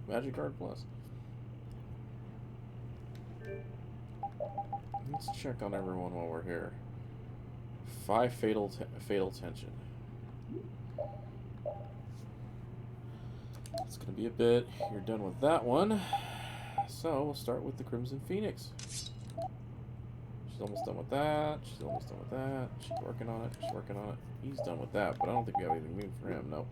Magic card plus. Let's check on everyone while we're here. 5 fatal tension. It's gonna be a bit. You're done with that one. So we'll start with the Crimson Phoenix. She's almost done with that. She's almost done with that. She's working on it. She's working on it. He's done with that, but I don't think we have anything new for him. No.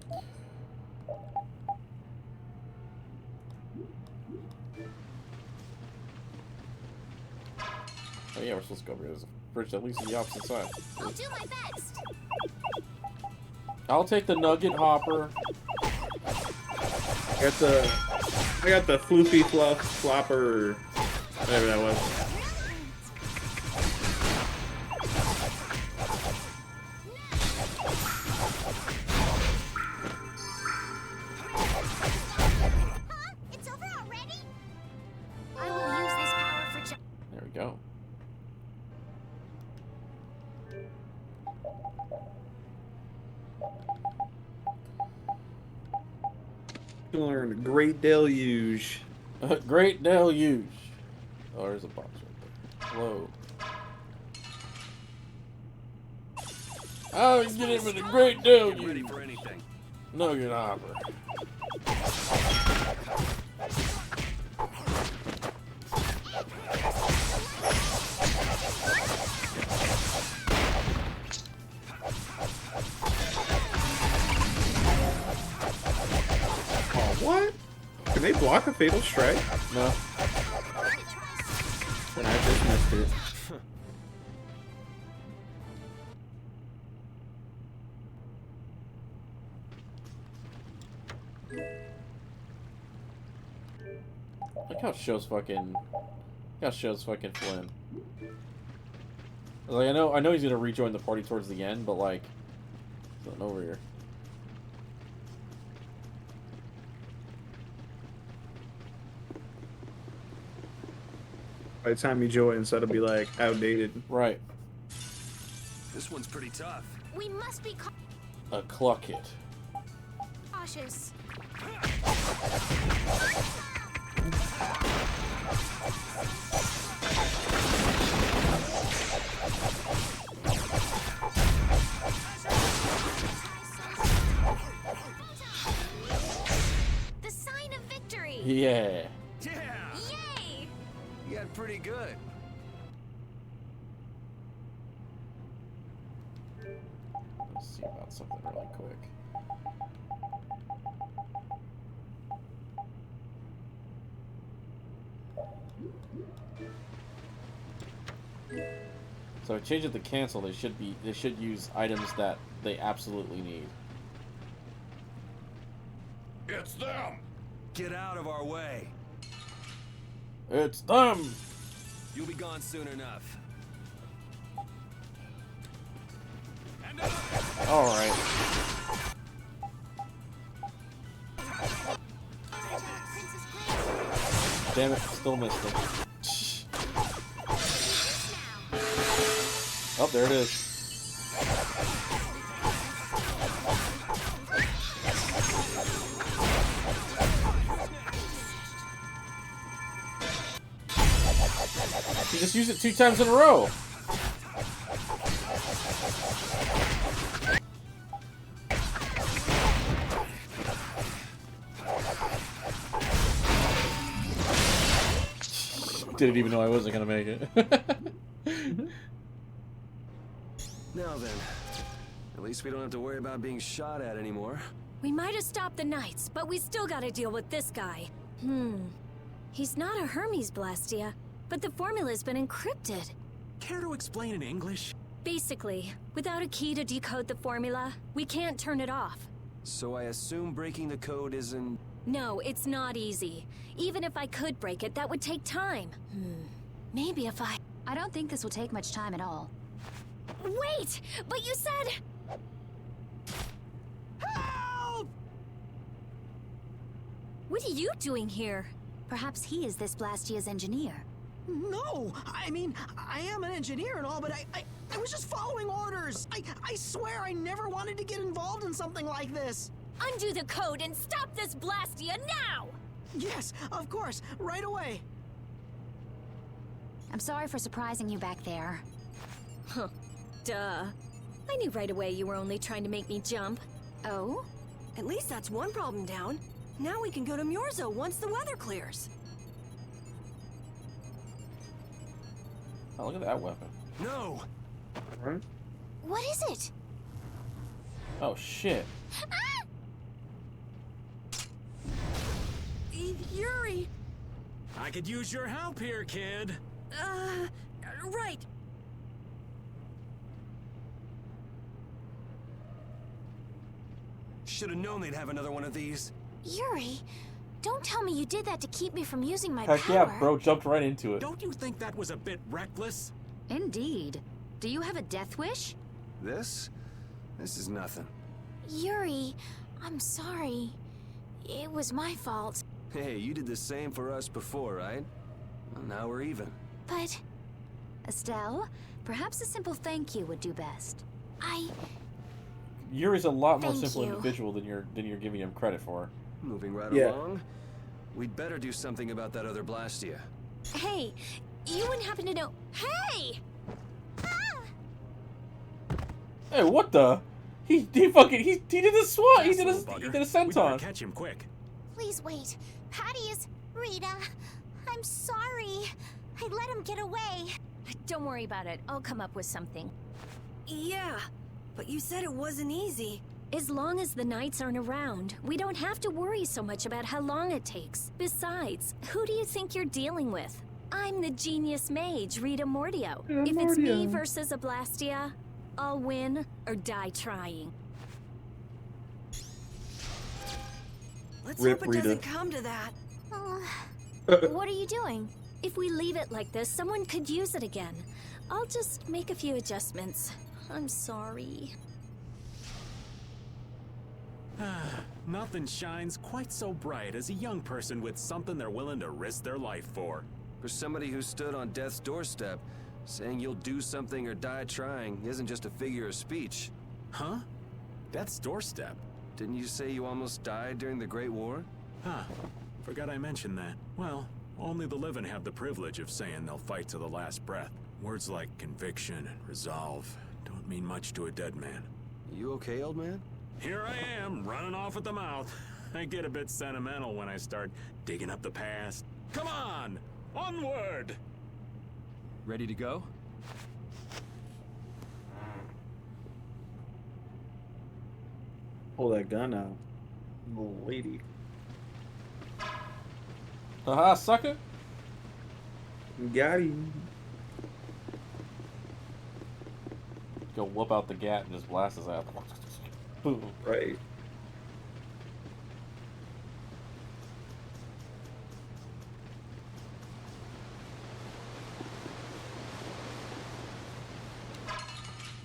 Oh yeah, we're supposed to go over here. There's a bridge that leads to the opposite side. I'll do my best. I'll take the nugget hopper. I got the floopy fluff flopper, whatever that was. Huh? It's over already? I will use this power for There we go. You learn Great Deluge. Great Deluge. Oh, there's a box right there. Whoa. Oh, get him with the Great Get ready Deluge. for anything. Nugget hopper. Oh, what? Can they block a fatal strike? No. Then I just missed it. Look how it shows fucking. Look how it shows fucking Flynn. Like I know he's gonna rejoin the party towards the end, but like, he's not over here. By the time you join, so it'll be like outdated. Right. This one's pretty tough. We must be A cluck it. cautious. The sign of victory! Yeah. Yeah! Yay! You got pretty good. Let's see about something really quick. So I changed it to cancel. They should use items that they absolutely need. It's them! Get out of our way. It's them! You'll be gone soon enough. Alright. Damn it, still missed it. Oh, there it is. You just used it 2 times in a row. Didn't even know I wasn't gonna make it. Now then, at least we don't have to worry about being shot at anymore. We might have stopped the Knights, but we still gotta deal with this guy. He's not a Hermes Blastia, but the formula's been encrypted. Care to explain in English? Basically, without a key to decode the formula, we can't turn it off. So I assume breaking the code isn't... No, it's not easy. Even if I could break it, that would take time. Maybe if I don't think this will take much time at all. Wait! But you said... Help! What are you doing here? Perhaps he is this Blastia's engineer. No! I mean, I am an engineer and all, but I was just following orders! I swear I never wanted to get involved in something like this! Undo the code and stop this Blastia now! Yes, of course, right away! I'm sorry for surprising you back there. Huh. Duh. I knew right away you were only trying to make me jump. Oh? At least that's one problem down. Now we can go to Myorzo once the weather clears. Oh, look at that weapon. No! What is it? Oh, shit. Yuri! I could use your help here, kid. Right. Should have known they'd have another one of these. Yuri, don't tell me you did that to keep me from using my Heck power. yeah, bro, jumped right into it. Don't you think that was a bit reckless? Indeed. Do you have a death wish? This is nothing. Yuri, I'm sorry. It was my fault. Hey, you did the same for us before, right? Well, now we're even. But Estelle, perhaps a simple thank you would do best. Yuri's a lot more Thank simple you. individual than you're giving him credit for. Moving right Yeah. along. We'd better do something about that other Blastia. Hey, you wouldn't happen to know... Hey! Hey, what the? He did a SWAT. He did a We better senton. catch him quick. please wait. Patty is... Rita, I'm sorry. I let him get away. Don't worry about it. I'll come up with something. Yeah, but you said it wasn't easy. As long as the Knights aren't around, we don't have to worry so much about how long it takes. Besides, who do you think you're dealing with? I'm the genius mage, Rita Mordio. If it's me versus a Blastia, I'll win or die trying. Let's Rip hope it Rita. doesn't come to that. What are you doing? If we leave it like this, someone could use it again. I'll just make a few adjustments. I'm sorry. Nothing shines quite so bright as a young person with something they're willing to risk their life for. For somebody who stood on death's doorstep, saying you'll do something or die trying isn't just a figure of speech. Huh? Death's doorstep? Didn't you say you almost died during the Great War? Huh. Forgot I mentioned that. Well, only the living have the privilege of saying they'll fight to the last breath. Words like conviction and resolve don't mean much to a dead man. You okay, old man? Here I am, running off at the mouth. I get a bit sentimental when I start digging up the past. Come on! Onward! Ready to go? Pull that gun out. Little lady. Haha, sucker! Got him. Go whoop out the gat and just blast his ass. Boom. Right.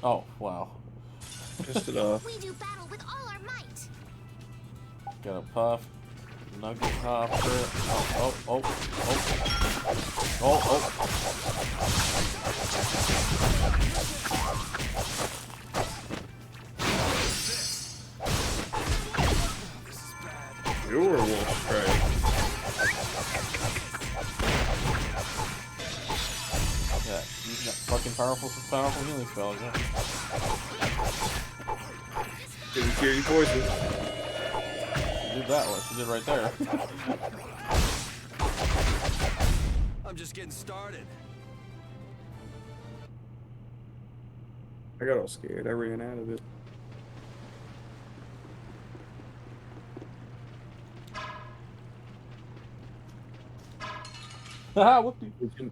Oh, wow. Just enough. We do battle with all our might. Got a puff. Nugget hopper. Oh, oh, oh, oh. Oh, You were wolf, right? yeah, using that fucking powerful healing spell, yeah. Didn't hear your voices. She did that one. She did right there. I'm just getting started. I got all scared. I ran out of it. Haha, whoopie.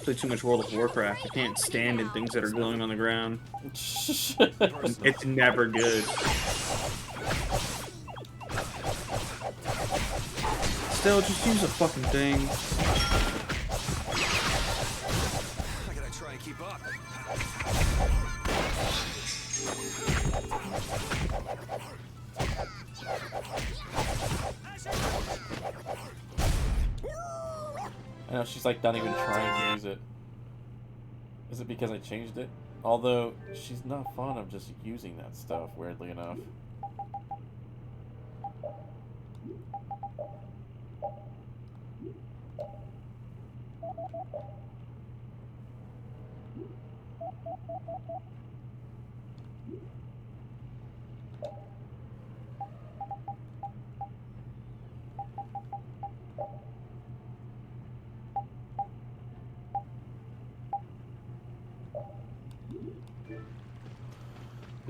Play too much World of Warcraft. I can't stand in things that are glowing on the ground. It's never good. Still, just use a fucking thing. I gotta try and keep up. I know, she's like not even trying to use it. Is it because I changed it? Although, she's not fond of just using that stuff, weirdly enough.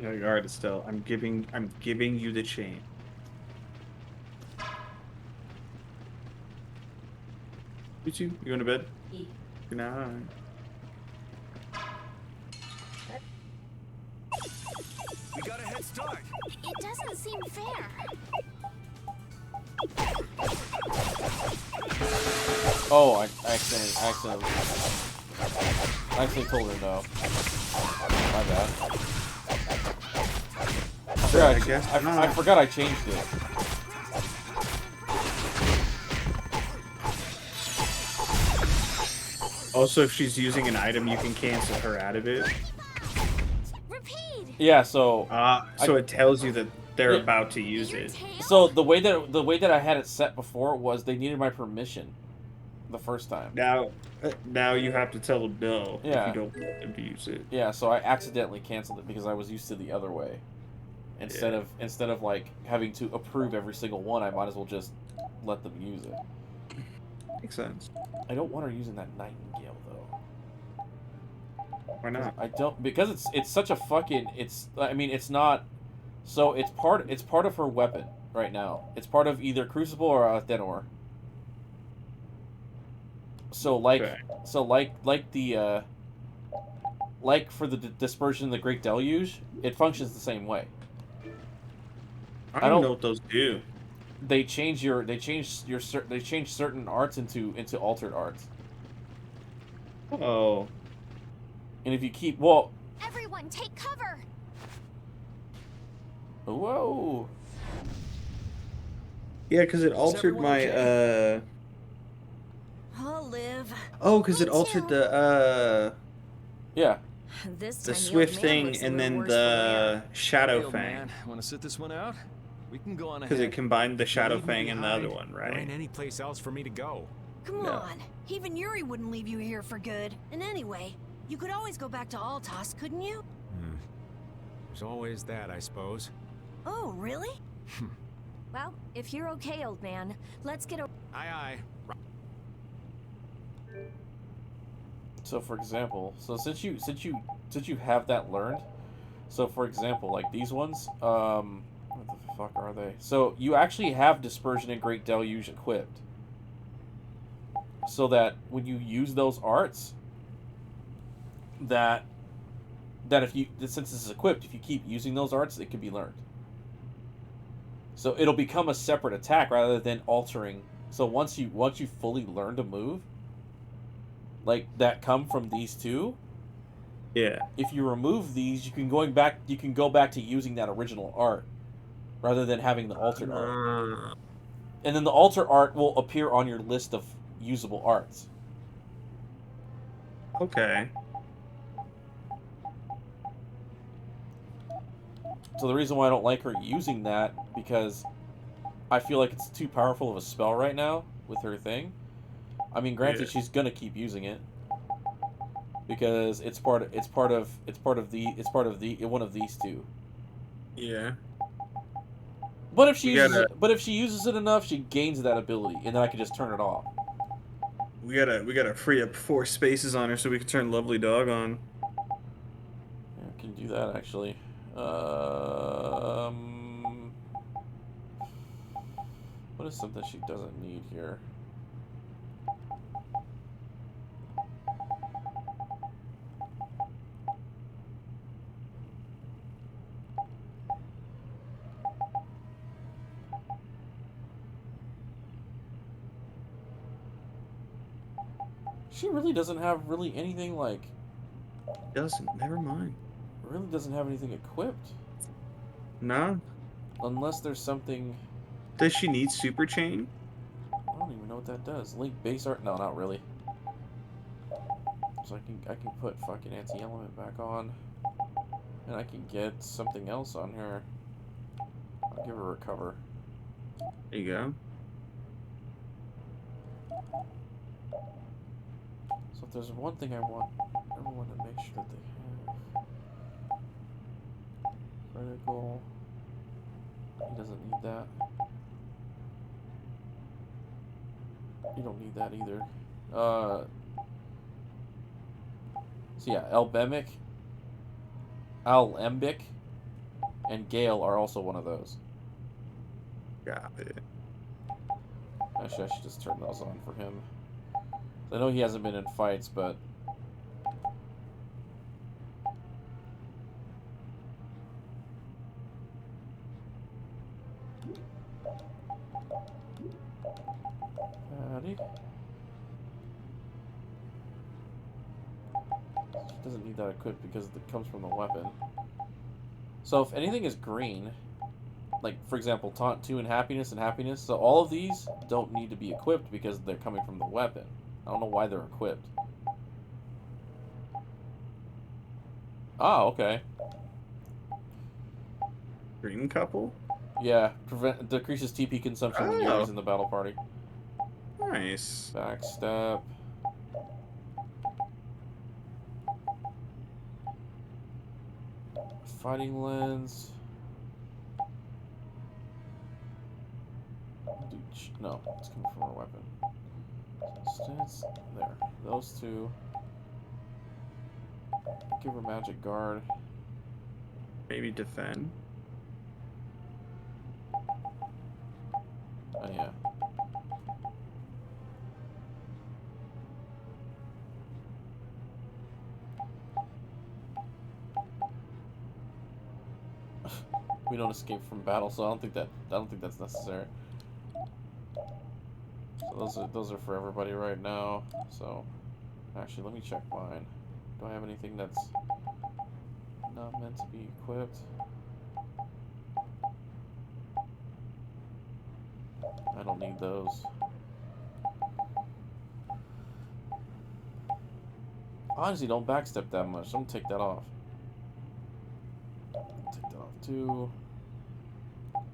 Yeah, alright, Estelle. I'm giving you the chain. You two, you going to bed? Good night. We got a head start. It doesn't seem fair. Oh, I accidentally told her no. My bad. I forgot I changed it. Also, if she's using an item, you can cancel her out of it. Yeah, so so it tells you that they're about to use it. So the way that I had it set before was they needed my permission the first time. Now you have to tell them no Yeah. if you don't want them to use it. Yeah, so I accidentally canceled it because I was used to the other way. Instead of like having to approve every single one, I might as well just let them use it. Makes sense. I don't want her using that Nightingale though. Why not? I don't, because it's such a fucking it's not. So it's part of her weapon right now. It's part of either Crucible or Athenor. So like for the dispersion of the Great Deluge, it functions the same way. I don't know what those do. They change certain arts into altered arts. Oh. And if you keep Everyone, take cover. Whoa. Yeah, because it altered my I'll live. have. Oh, because Me it altered too. Yeah. This the time Swift the old man thing looks a and little then worse for the Shadow Hey, old Fang. man, want to sit this one out? We can go on Because ahead. it combined the If you Shadow leave me Fang and the other behind, one, There right? ain't any place else for me to go. Come Yeah. on. Even Yuri wouldn't leave you here for good. And anyway, you could always go back to Altos, couldn't you? There's always that, I suppose. Oh, really? Well, if you're okay, old man, let's get a... Aye, aye. So for example, since you have that learned, so for example, like these ones, what the fuck are they? So you actually have Dispersion and Great Deluge equipped, so that when you use those arts, that if you, since this is equipped, if you keep using those arts, it can be learned. So it'll become a separate attack rather than altering. So once you fully learn to move, like that come from these two. Yeah. If you remove these, you can go back to using that original art rather than having the altered art. And then the alter art will appear on your list of usable arts. Okay. So the reason why I don't like her using that, because I feel like it's too powerful of a spell right now with her thing. I mean, granted, she's gonna keep using it because it's part of one of these two. Yeah. But if she uses it enough, she gains that ability, and then I can just turn it off. We gotta free up 4 spaces on her so we can turn Lovely Dog on. Yeah, I can do that actually. What is something she doesn't need here? She really doesn't have really anything like... Doesn't. Never mind. Really doesn't have anything equipped. No? Unless there's something... Does she need Super Chain? I don't even know what that does. Link base art? No, not really. So I can put fucking anti-element back on. And I can get something else on here. I'll give her recover. There you go. So if there's one thing I want everyone to make sure that they have. Critical. He doesn't need that. You don't need that either. So yeah, Alembic, and Gale are also one of those. Got it. Actually, I should just turn those on for him. I know he hasn't been in fights, but... Patty? He doesn't need that equipped because it comes from the weapon. So if anything is green, like, for example, Taunt 2 and Happiness, so all of these don't need to be equipped because they're coming from the weapon. I don't know why they're equipped. Ah, okay. Green couple? Yeah, decreases TP consumption when Yuri's in the battle party. Nice. Backstep. Fighting lens. No, it's coming from our weapon. Stance, there. Those two. Give her magic guard. Maybe defend. Oh yeah. We don't escape from battle, so I don't think that's necessary. So those are for everybody right now. So actually, let me check mine. Do I have anything that's not meant to be equipped? I don't need those. Honestly, don't backstep that much. Don't take that off. Take that off too.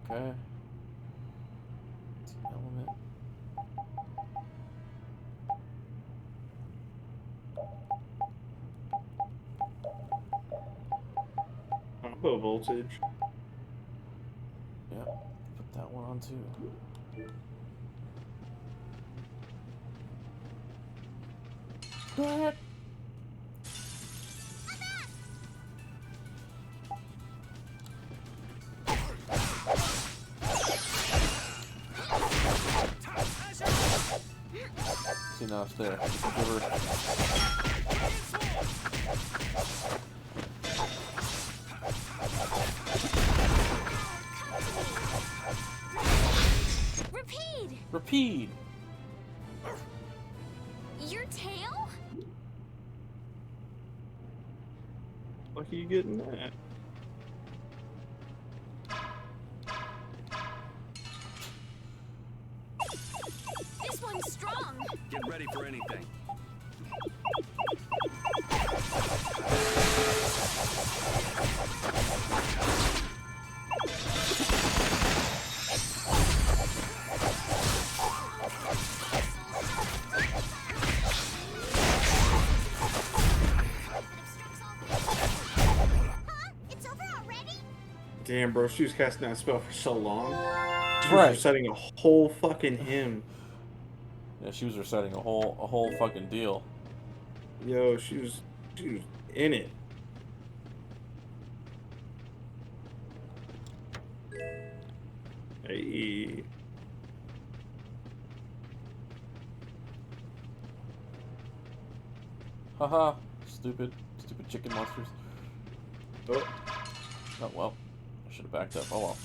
Okay. Element. Combo voltage. Yep. Put that one on too. What? See, now it's there. Give her... Repeat! Repeat! Your tail? Lucky you getting that. This one's strong. Get ready for anything. Damn, bro, she was casting that spell for so long. She was Right. reciting a whole fucking hymn. Yeah, she was reciting a whole fucking deal. Yo, she was in it. Hey. Haha. Stupid chicken monsters. Oh. Oh well. I should have backed up. Oh well.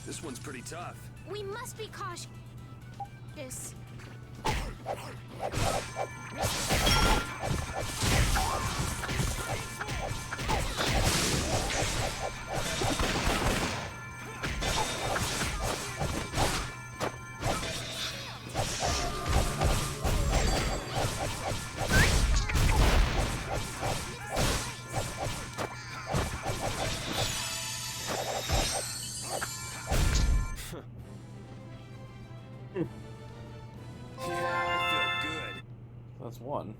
This one's pretty tough. We must be cautious. This. That's one.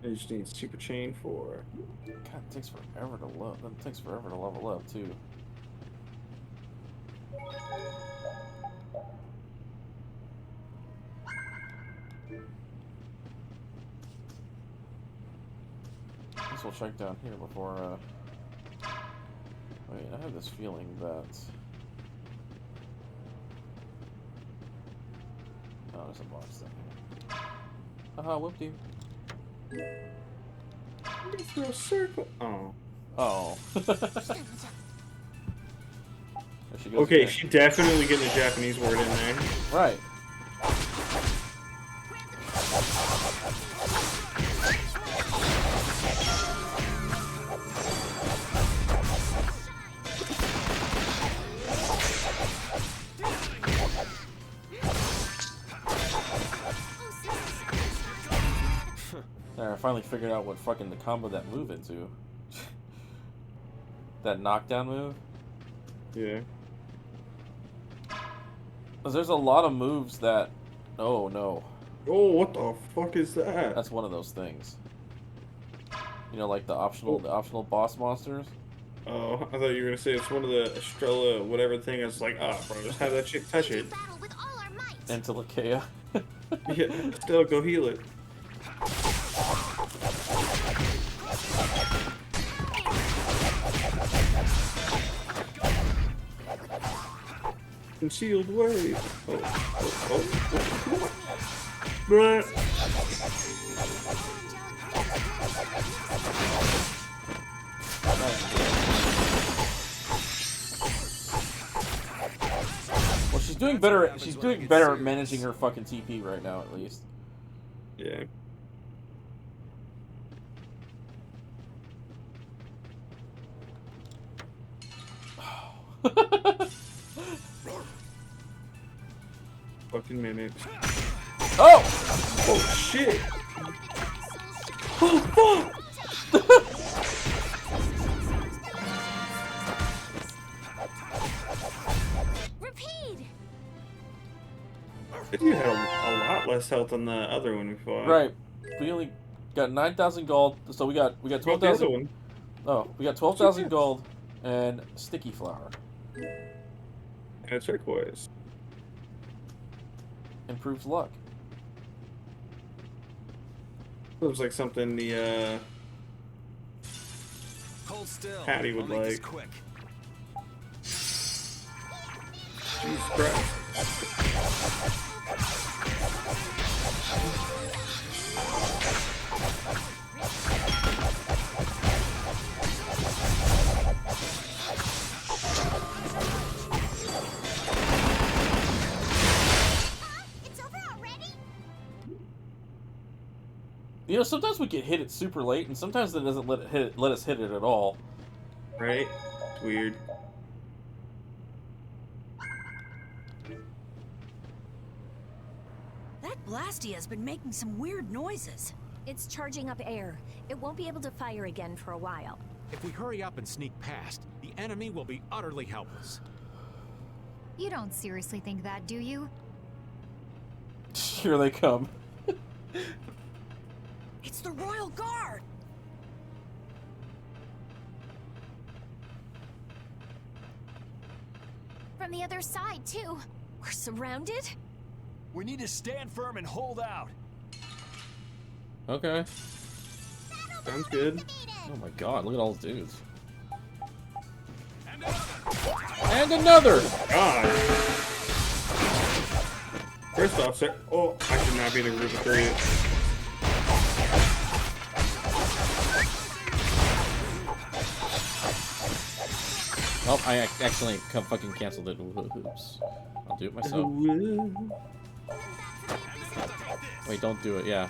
I just need super chain for. God, it takes forever to load. It takes forever to level up too. I guess we'll check down here before. Wait, I have this feeling that. Oh, there's a box there. Haha, whooped you. Through a circle. Oh. Oh. There she goes Okay, again. she definitely getting a Japanese word in there. Right. There, I finally figured out what fucking to combo that move into. That knockdown move. Yeah. 'Cause there's a lot of moves that. Oh no. Oh, what the fuck is that? That's one of those things. You know, like the optional boss monsters. Oh, I thought you were gonna say it's one of the Estrella whatever thing. I was like, ah, bro, just have that chick touch it. Antilochea. Yeah, still go heal it. Concealed wave. Oh. Bruh. Well, she's doing better. She's doing better at managing her fucking TP right now, at least. Yeah. fucking minute. Oh! Oh shit! Oh fuck! Repeat. But you had a lot less health than the other one we fought. Right. We only got 9,000 gold, so we got What about the 12,000. other one? Oh, we got 12,000 gold and sticky flour. And a turquoise. Improves luck. Looks like something the Hold still. Patty would I'll make this like. quick. Jesus Christ. It's over already? You know, sometimes we get hit it super late, and sometimes it doesn't let us hit it at all. Right? It's weird. That Blastia's been making some weird noises. It's charging up air. It won't be able to fire again for a while. If we hurry up and sneak past, the enemy will be utterly helpless. You don't seriously think that, do you? Here they come. It's the Royal Guard! From the other side, too. We're surrounded? We need to stand firm and hold out. Okay. Sounds good. Oh my god, look at all those dudes. And another! God. First off, sir. Oh, I should not be in a group of three. Oh, I accidentally fucking canceled it. Oops. I'll do it myself. Wait, don't do it. Yeah.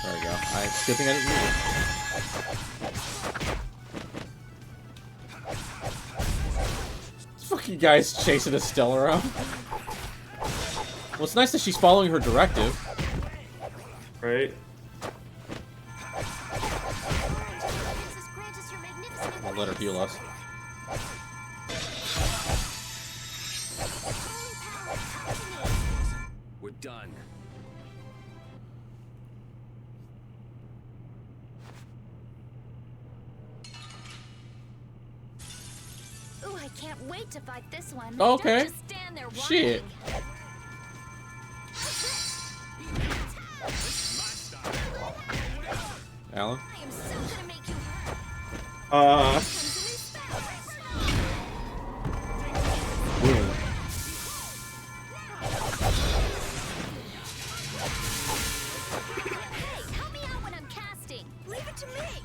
There we go. Good thing I didn't use it. This fucking guy's chasing Estelle around. Well, it's nice that she's following her directive. Right? I'll let her heal us. We're done. Ooh, I can't wait to fight this one. Okay. Don't just stand there Shit. whining. Alan? I am so gonna make you hurt. Boom. Hey, help me out when I'm casting. Leave it to me!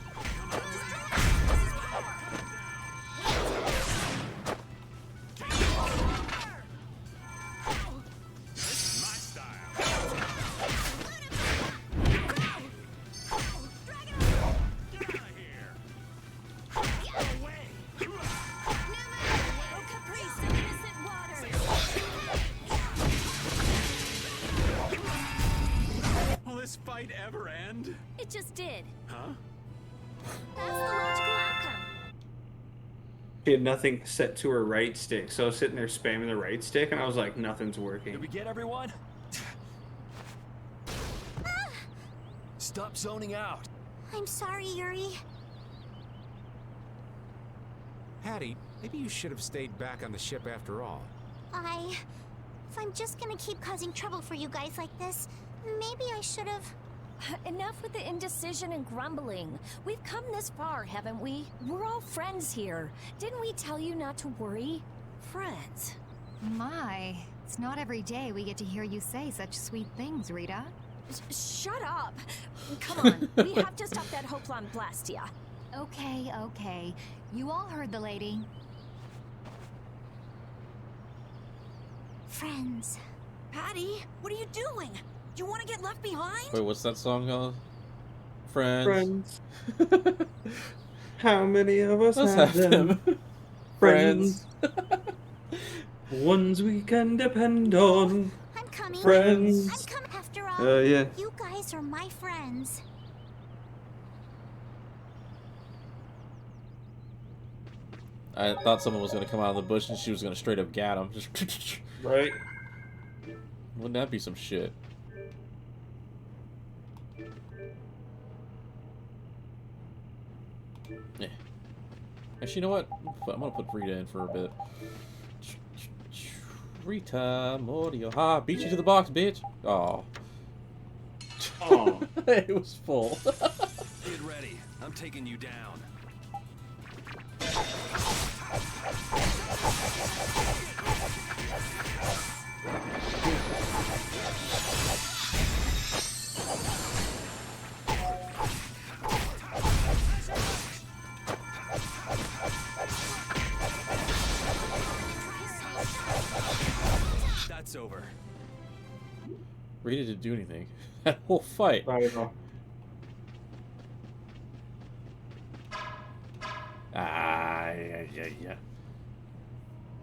Will this fight ever end? It just did. Huh? That's the logical outcome. She had nothing set to her right stick, so I was sitting there spamming the right stick, and I was like, nothing's working. Did we get everyone? Stop zoning out. I'm sorry, Yuri. Patty, maybe you should have stayed back on the ship after all. If I'm just gonna keep causing trouble for you guys like this, maybe I should have... Enough with the indecision and grumbling. We've come this far, haven't we? We're all friends here. Didn't we tell you not to worry? Friends. My, it's not every day we get to hear you say such sweet things, Rita. Shut up! Come on, we have to stop that hope on Blastia. Okay, okay. You all heard the lady. Friends. Patty, what are you doing? You want to get left behind? Wait, what's that song called? Friends. Friends. How many of us Let's have have them? them. Friends. Ones we can depend on. I'm coming. Friends. I'm coming. After all, Yeah. you guys are my friends. I thought someone was gonna come out of the bush and she was gonna straight up gat him. Just Right. Wouldn't that be some shit? Yeah. Actually, you know what? I'm gonna put Rita in for a bit. Rita Mordio. Ha! Beat you to the box, bitch. Oh. Oh. It was full. Get ready. I'm taking you down. That's over. Rita didn't do anything. That whole fight. Yeah.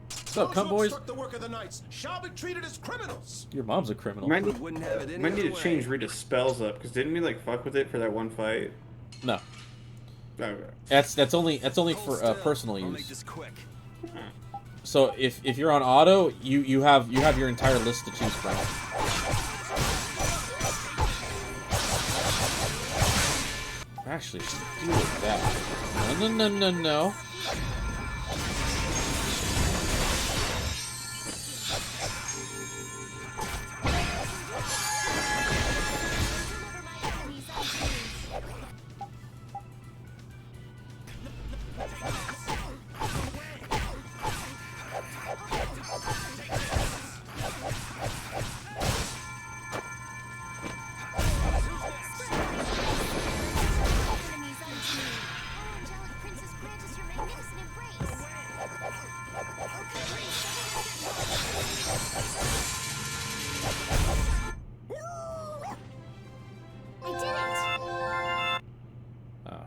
What's up, cunt boys? The work of the knights shall be treated as criminals. Your mom's a criminal. Might Wouldn't have it any need other to way. change Rita's spells up, because didn't we like fuck with it for that one fight? No. Okay. That's only for personal I'll make use. this quick. So if you're on auto, you have your entire list to choose from. Actually, should do that. No.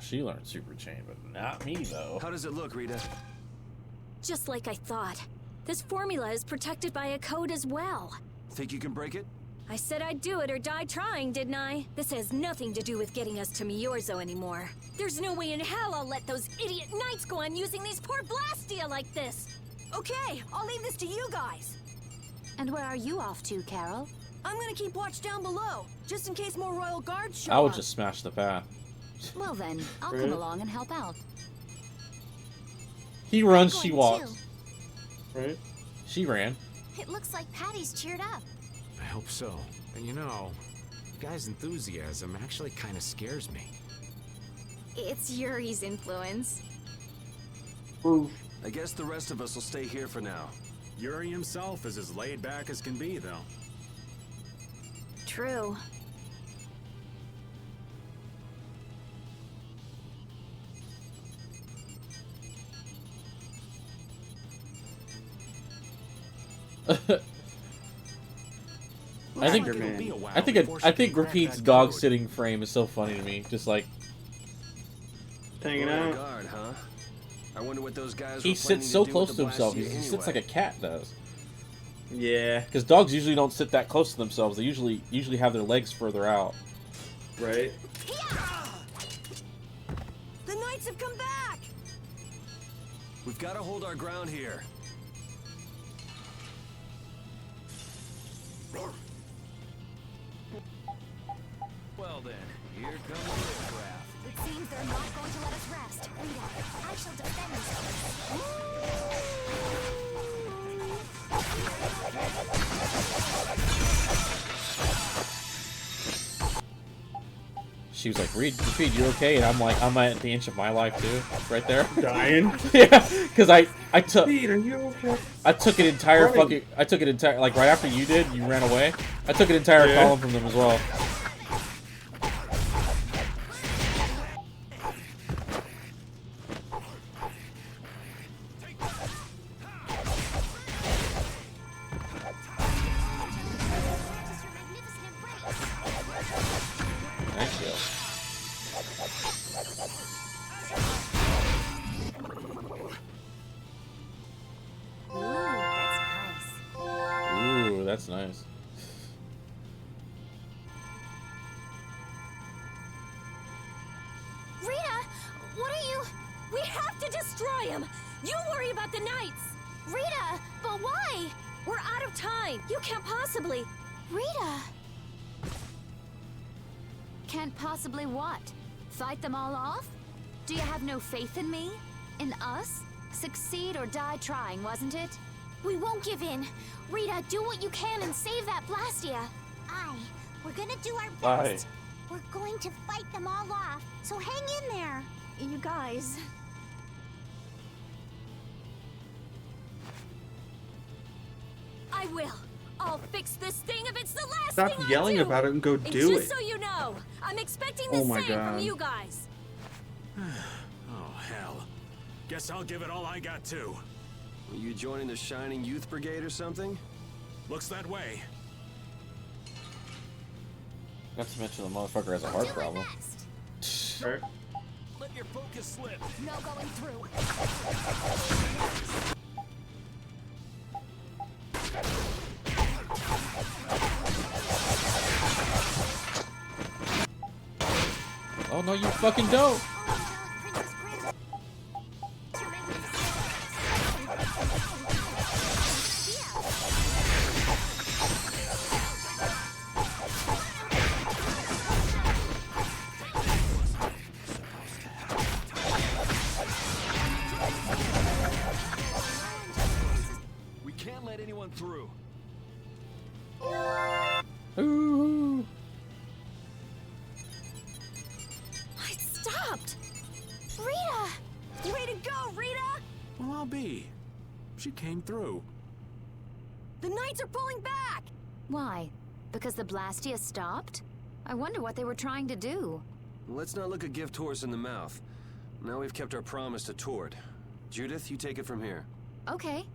She learned Super Chain, but not me, though. How does it look, Rita? Just like I thought. This formula is protected by a code as well. Think you can break it? I said I'd do it or die trying, didn't I? This has nothing to do with getting us to Miorzo anymore. There's no way in hell I'll let those idiot knights go on using these poor Blastia like this. Okay, I'll leave this to you guys. And where are you off to, Carol? I'm gonna keep watch down below, just in case more royal guards show I would up. just smash the path. Well then, I'll come along and help out. He runs, I'm she going walks. too. Right? She ran. It looks like Patty's cheered up. I hope so. And you know, the guy's enthusiasm actually kind of scares me. It's Yuri's influence. I guess the rest of us will stay here for now. Yuri himself is as laid back as can be, though. True. I think Spider-Man. It'll be a while I before she think can crack Repeat's that dog code. sitting frame is so funny to me. Just like Hanging Royal out. Guard, huh? I wonder what those guys he were planning sits so do close with to the himself. He Blastia sits like anyway. a cat does. Yeah. Because dogs usually don't sit that close to themselves. They usually have their legs further out. Right? The knights have come back! We've got to hold our ground here. Well then, here comes the aircraft. It seems they're not going to let us rest. Rita, I shall defend this She was like, Repeat, you okay? And I'm like, I'm at the inch of my life too, right there. Dying. Yeah, because I took Pete, are you okay? I took an entire Running. fucking I took an entire like right after you did, you ran away. I took an entire Yeah. column from them as well. Thank you. Ooh, that's nice. Rita, what are you? We have to destroy him. You worry about the knights. Rita, but why? We're out of time. You can't possibly. Rita! Can't possibly what? Fight them all off? Do you have no faith in me? In us? Succeed or die trying, wasn't it? We won't give in. Rita, do what you can and save that Blastia. We're gonna do our best. We're going to fight them all off, so hang in there. You guys. I will. I'll fix this thing if it's the last Stop thing yelling I do. about it and go And do just it. so you know, I'm expecting the Oh my same from God. you guys. Oh, hell. Guess I'll give it all I got, too. Are you joining the Shining Youth Brigade or something? Looks that way. Not to mention the motherfucker has a heart problem. Right. Let your focus slip. No going through. Oh no, you fucking don't! We can't let anyone through. Ooh. I stopped. Rita! Way to go, Rita! Well, I'll be. She came through. The knights are pulling back. Why? Because the Blastia stopped? I wonder what they were trying to do. Let's not look a gift horse in the mouth. Now we've kept our promise to Tord. Judith, you take it from here. Okay.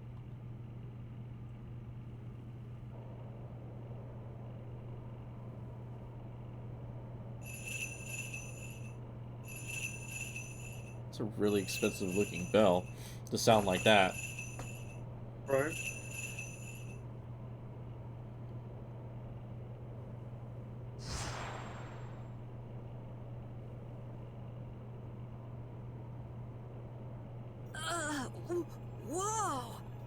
It's a really expensive looking bell to sound like that. Right. Whoa!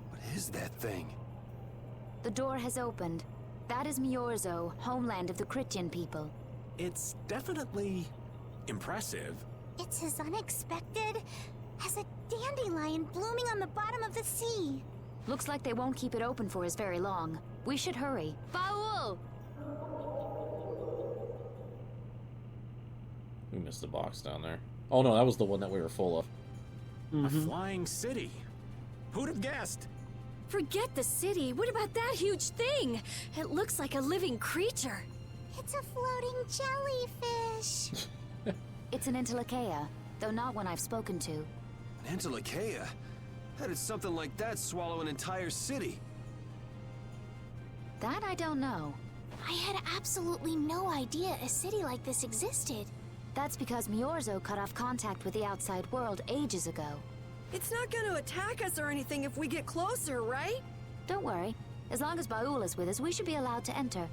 What is that thing? The door has opened. That is Miorzo, homeland of the Christian people. It's definitely impressive. It's as unexpected as a dandelion blooming on the bottom of the sea. Looks like they won't keep it open for us very long. We should hurry. Baul! We missed the box down there. Oh no, that was the one that we were full of. A flying city. Who'd have guessed? Forget the city. What about that huge thing? It looks like a living creature. It's a floating jellyfish. It's an Entelekea, though not one I've spoken to. An Entelekea? How did something like that swallow an entire city? That I don't know. I had absolutely no idea a city like this existed. That's because Miorzo cut off contact with the outside world ages ago. It's not gonna attack us or anything if we get closer, right? Don't worry. As long as Baul is with us, we should be allowed to enter.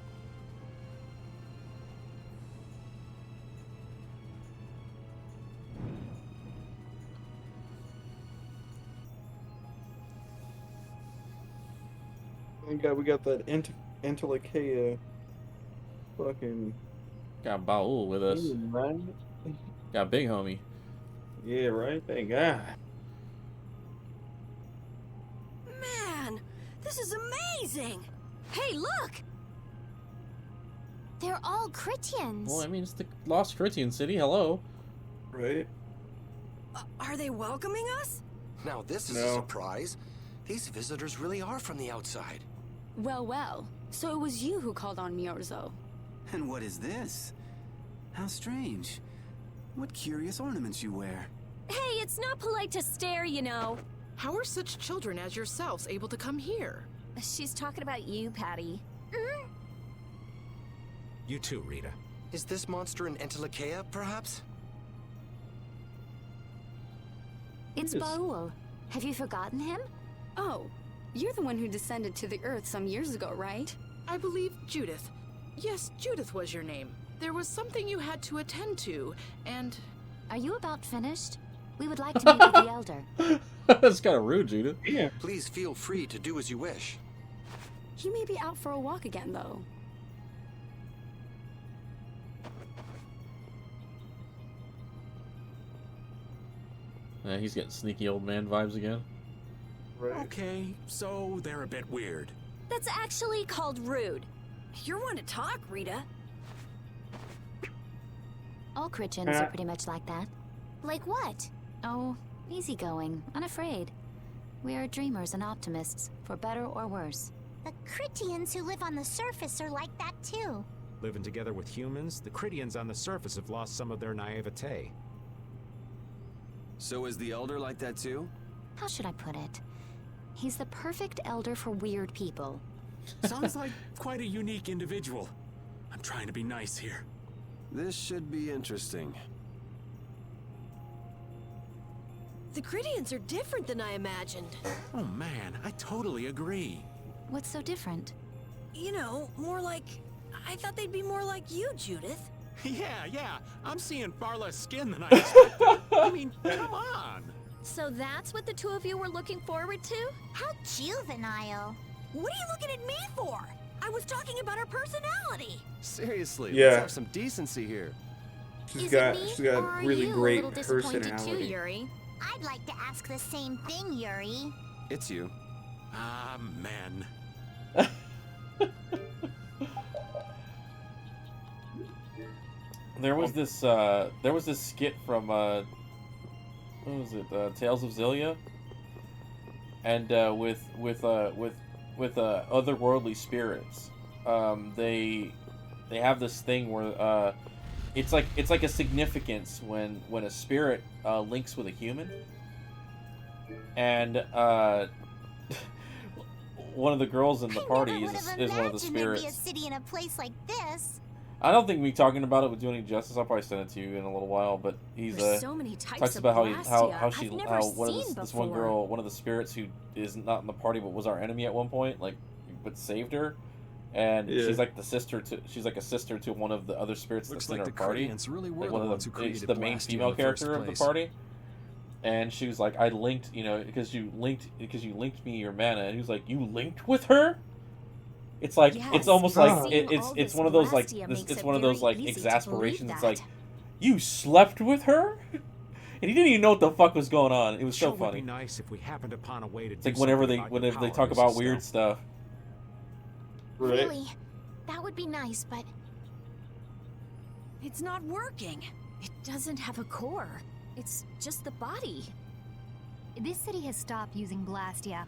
We got that Entelekea fucking Got Baul with us. right? Got big homie. Yeah, right. Thank God. Man, this is amazing! Hey, look! They're all Christians. Well, I mean, it's the Lost Christian City. Hello. Right. Are they welcoming us? Now this is a surprise. These visitors really are from the outside. Well, well. So it was you who called on Miorzo. And what is this? How strange. What curious ornaments you wear. Hey, it's not polite to stare, you know. How are such children as yourselves able to come here? She's talking about you, Patty. You too, Rita. Is this monster an Entelekea, perhaps? It's Baul. Have you forgotten him? Oh, you're the one who descended to the Earth some years ago, right? I believe Judith. Yes, Judith was your name. There was something you had to attend to, and... Are you about finished? We would like to meet with the Elder. That's kind of rude, Judith. Yeah. Please feel free to do as you wish. He may be out for a walk again, though. He's getting sneaky old man vibes again. Right. Okay, so they're a bit weird. That's actually called rude. You're one to talk, Rita. All Chrétiens are pretty much like that. Like what? Oh, easygoing, unafraid. We are dreamers and optimists, for better or worse. The Chrétiens who live on the surface are like that too. Living together with humans, the Chrétiens on the surface have lost some of their naivete. So is the Elder like that too? How should I put it? He's the perfect elder for weird people. Sounds like quite a unique individual. I'm trying to be nice here. This should be interesting. The Chrétiens are different than I imagined. Oh man, I totally agree. What's so different? You know, more like... I thought they'd be more like you, Judith. Yeah, I'm seeing far less skin than I expected. I mean, come on. So that's what the two of you were looking forward to? How juvenile. What are you looking at me for? I was talking about her personality. Seriously, Yeah. let's have some decency here. She's got really great Too, personality. Yuri? I'd like to ask the same thing, Yuri. It's you. Ah, man. There was this skit from what was it? Tales of Zillia, and with otherworldly spirits. They have this thing where it's like a significance when a spirit links with a human, and one of the girls in the party is one of the spirits. There'd be a city in a place like this. I don't think me talking about it would do any justice. I'll probably send it to you in a little while. But he's There's so many types talks of about Blastia one girl, one of the spirits who is not in the party but was our enemy at one point, like, but saved her, and she's like a sister to one of the other spirits that's in our party. Really like one of the main female character of the party. And she was like, I linked, because you linked me your mana, and he was like, you linked with her. It's like it's almost like it's one of those like it's one of those like exasperations. It's like, you slept with her, and he didn't even know what the fuck was going on. It was so funny. Would be nice if we happened upon a way to. It's like whenever they talk about weird stuff. Right. Really, that would be nice, but it's not working. It doesn't have a core. It's just the body. This city has stopped using Blastia.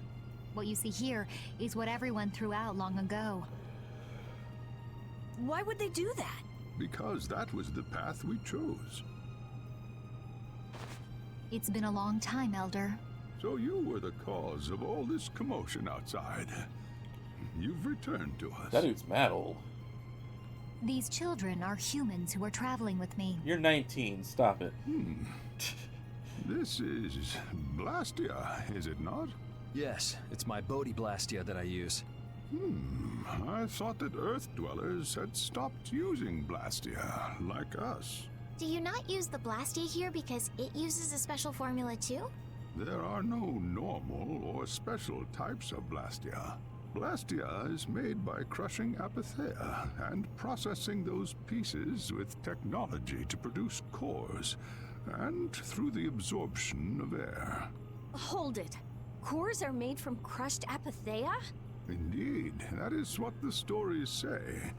What you see here is what everyone threw out long ago. Why would they do that? Because that was the path we chose. It's been a long time, Elder. So you were the cause of all this commotion outside. You've returned to us. That dude's mad old. These children are humans who are traveling with me. You're 19. Stop it. This is Blastia, is it not? Yes, it's my Bodhi Blastia that I use. I thought that Earth dwellers had stopped using Blastia, like us. do you not use the Blastia here because it uses a special formula too? There are no normal or special types of Blastia. Blastia is made by crushing Apatheia and processing those pieces with technology to produce cores, and through the absorption of air. Hold it. Cores are made from crushed Apatheia? Indeed, that is what the stories say.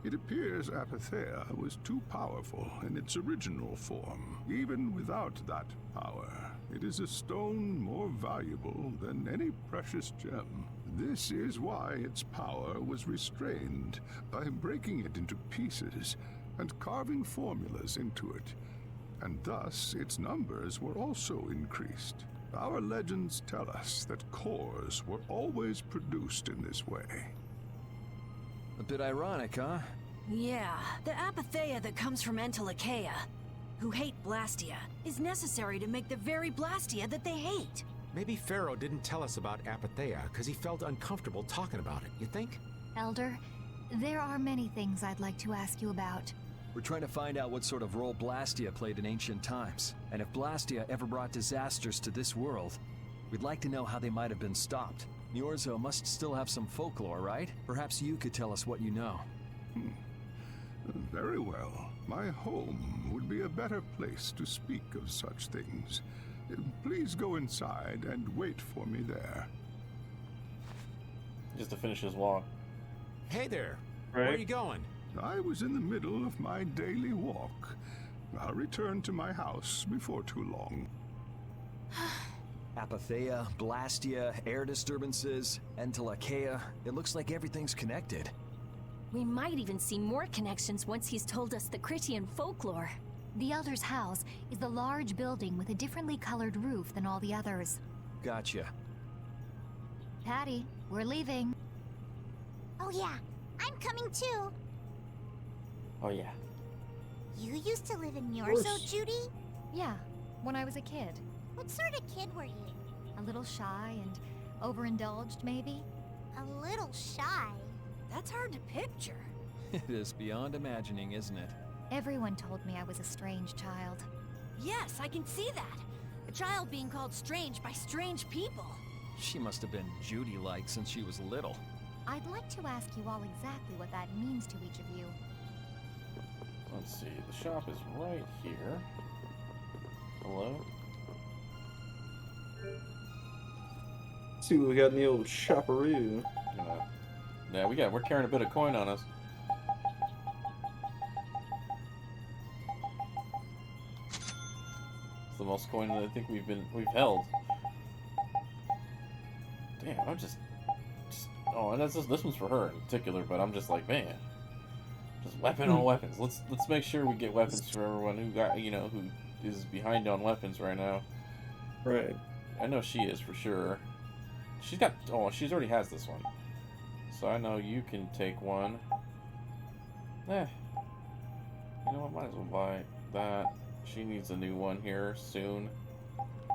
It appears Apatheia was too powerful in its original form. Even without that power, it is a stone more valuable than any precious gem. This is why its power was restrained by breaking it into pieces and carving formulas into it. And thus its numbers were also increased. Our legends tell us that cores were always produced in this way. A bit ironic, huh? Yeah, the Apatheia that comes from Entelikeia, who hate Blastia, is necessary to make the very Blastia that they hate. Maybe Pharaoh didn't tell us about Apatheia because he felt uncomfortable talking about it, you think? Elder, There are many things I'd like to ask you about. We're trying to find out what sort of role Blastia played in ancient times. And if Blastia ever brought disasters to this world, we'd like to know how they might have been stopped. Niorzo must still have some folklore, right? Perhaps you could tell us what you know. Very well. My home would be a better place to speak of such things. Please go inside and wait for me there. Just to finish his walk. Hey there. Right. Where are you going? I was in the middle of my daily walk. I'll return to my house before too long. Apatheia, Blastia, air disturbances, Entelakea. It looks like everything's connected. We might even see more connections once he's told us the Critian folklore. The Elder's house is the large building with a differently colored roof than all the others. Gotcha. Patty, we're leaving. Oh yeah, I'm coming too. Oh yeah. You used to live in Niorzo, Judy? Yeah, when I was a kid. What sort of kid were you? A little shy and overindulged, maybe? A little shy. That's hard to picture. It is beyond imagining, isn't it? Everyone told me I was a strange child. Yes, I can see that. A child being called strange by strange people. She must have been Judy-like since she was little. I'd like to ask you all exactly what that means to each of you. Let's see. The shop is right here. Hello? Let's see what we got in the old shopperoo. Yeah, we're carrying a bit of coin on us. It's the most coin that I think we've held. Damn, I'm just oh, and this one's for her in particular, but I'm just like, man, just weapon on weapons. Let's make sure we get weapons for everyone who got who is behind on weapons right now. Right. I know she is for sure. She's already has this one. So I know you can take one. You know what? Might as well buy that. She needs a new one here soon.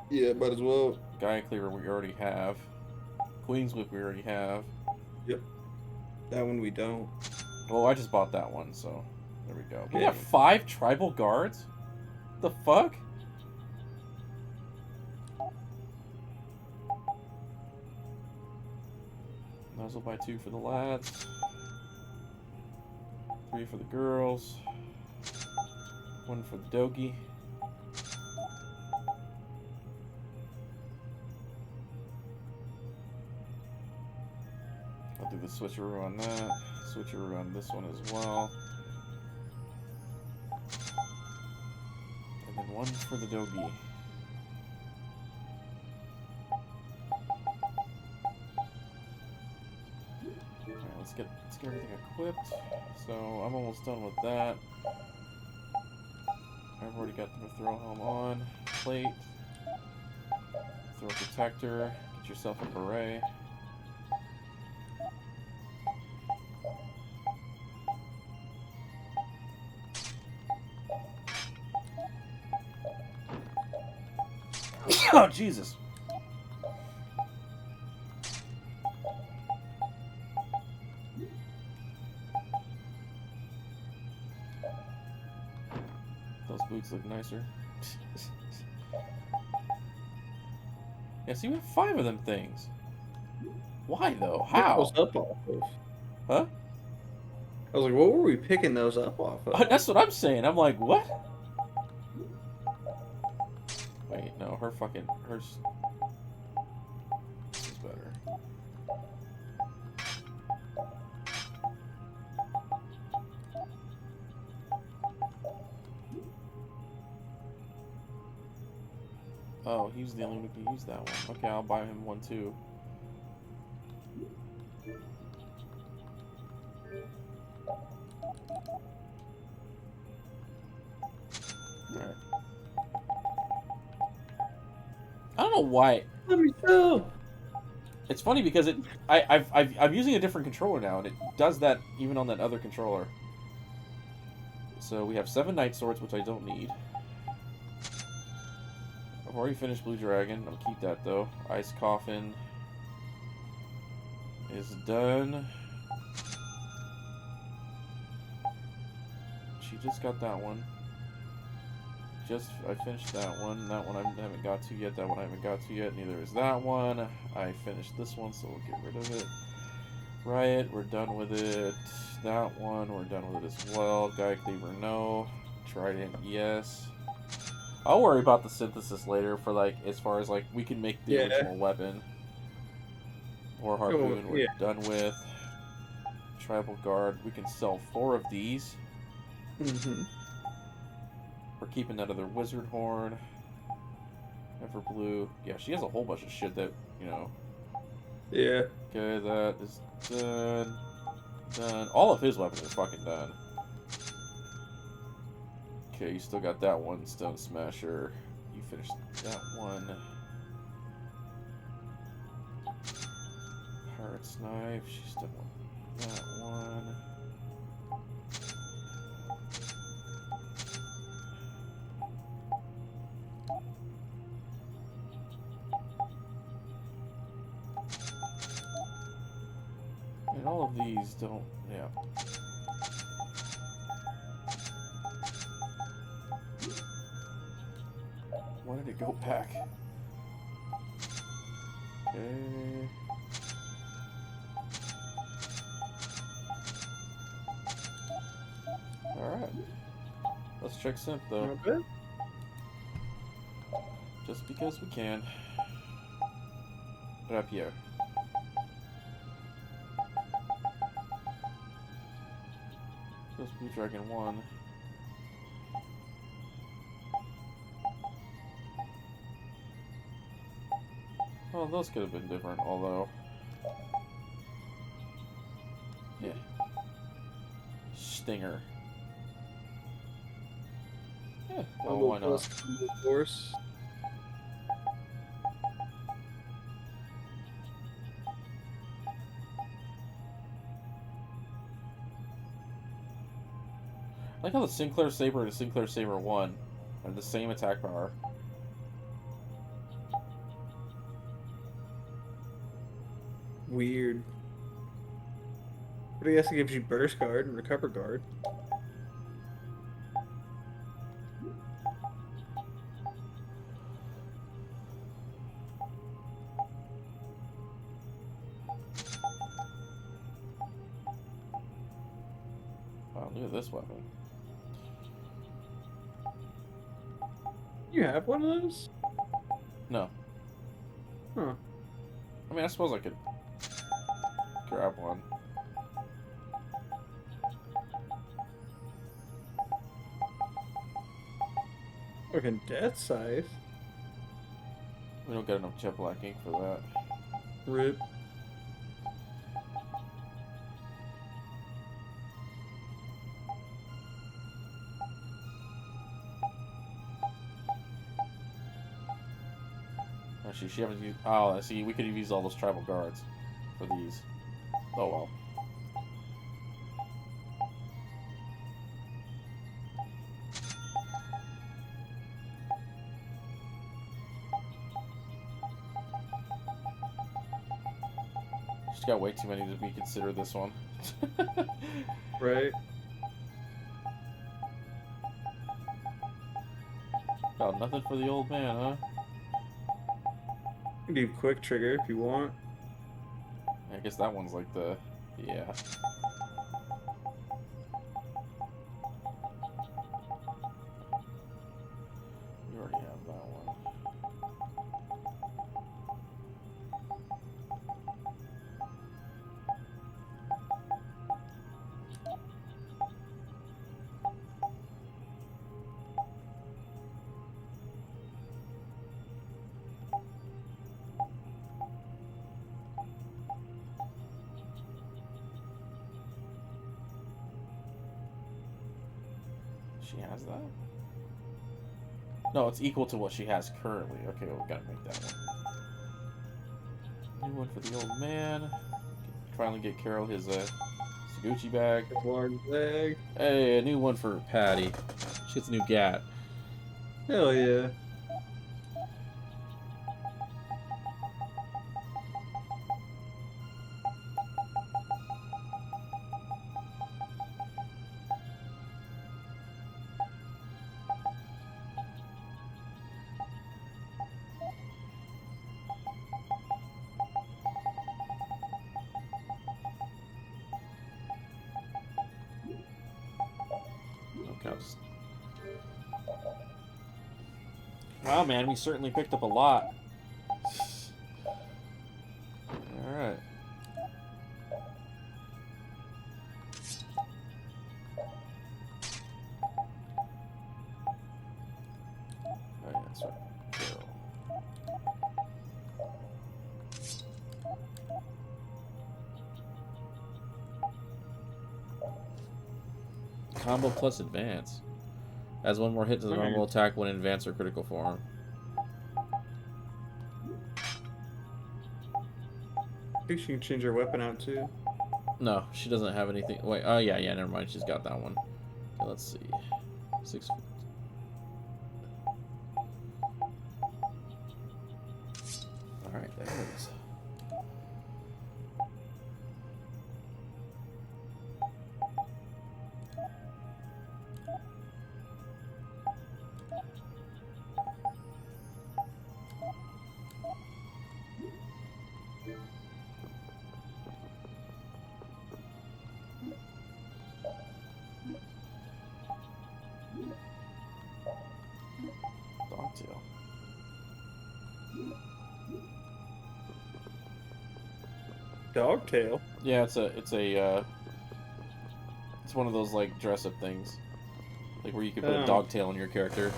Yeah, might as well. Gaia Cleaver we already have. Queen's Whip we already have. Yep. That one we don't. Well, I just bought that one, so there we go. Okay. We got 5 tribal guards? The fuck? Might as well buy 2 for the lads. 3 for the girls. 1 for the dogie. I'll do the switcheroo on that. Switcheroo on this one as well. And then 1 for the dogie. Let's get everything equipped. So I'm almost done with that. I've already got the throw helm on. Plate. Throw protector. Get yourself a beret. Oh Jesus. Those boots look nicer. Yeah, see, we have 5 of them things. Why though? How? Those up off of? Huh? I was like, what were we picking those up off of? That's what I'm saying. I'm like, what? Wait, no, hers is better. Oh, he's the only one who can use that one. Okay, I'll buy him one too. Alright. I don't know why. Let me know. It's funny because I'm using a different controller now, and it does that even on that other controller. So we have 7 Night Swords, which I don't need. I've already finished Blue Dragon. I'll keep that though. Ice Coffin is done. she just got that one. I finished that one. That one I haven't got to yet. That one I haven't got to yet. Neither is that one. I finished this one, so we'll get rid of it. Riot, we're done with it. That one, we're done with it as well. Guy Cleaver, no. Trident, yes. I'll worry about the synthesis later for, like, as far as, like, we can make the original weapon. War Harpoon, we're done with. Tribal Guard, we can sell 4 of these. We're keeping that other Wizard Horn. Everblue. Yeah, she has a whole bunch of shit that, you know. Yeah. Okay, that is done. Done. All of his weapons are fucking done. Okay, you still got that one, Stone Smasher. You finished that one. Pirate's Knife, she's done that one. And all of these don't, yeah. Why did it go back? Okay. Alright. Let's check synth though. Not bad. Just because we can. Rapier. Just Blue Dragon 1. Well, those could have been different, although... Yeah. Stinger. Yeah, well, why not? Force. I like how the Sinclair Saber and the Sinclair Saber 1 are the same attack power. Weird. But I guess it gives you burst guard and recover guard. Wow, look at this weapon. You have one of those? No. Huh. I mean, I suppose I could grab one. Fucking death size. We don't get enough jet black ink for that. Rip. Actually, she haven't used. Oh, I see. We could have used all those tribal guards for these. Oh well. She's got way too many to reconsider this one. Right. Got nothing for the old man, huh? You can do quick trigger if you want. I guess that one's like the... yeah. You already have that one. She has that? No, it's equal to what she has currently. Okay, well, we gotta make that one. New one for the old man. Finally get Carol his Gucci bag. Large bag. Hey, a new one for Patty. She gets a new gat. Hell yeah. Cups. Wow, man, we certainly picked up a lot. Alright. Oh, yeah, that's right. Combo plus advance. Adds one more hit to the normal attack when in advanced or critical form. I think she can change her weapon out too. No, she doesn't have anything. Wait, oh yeah, never mind. She's got that one. Okay, let's see. 6 feet. Alright, there it is. Dogtail. Dogtail? Yeah, it's one of those like dress up things. Like where you could put a dogtail on your character.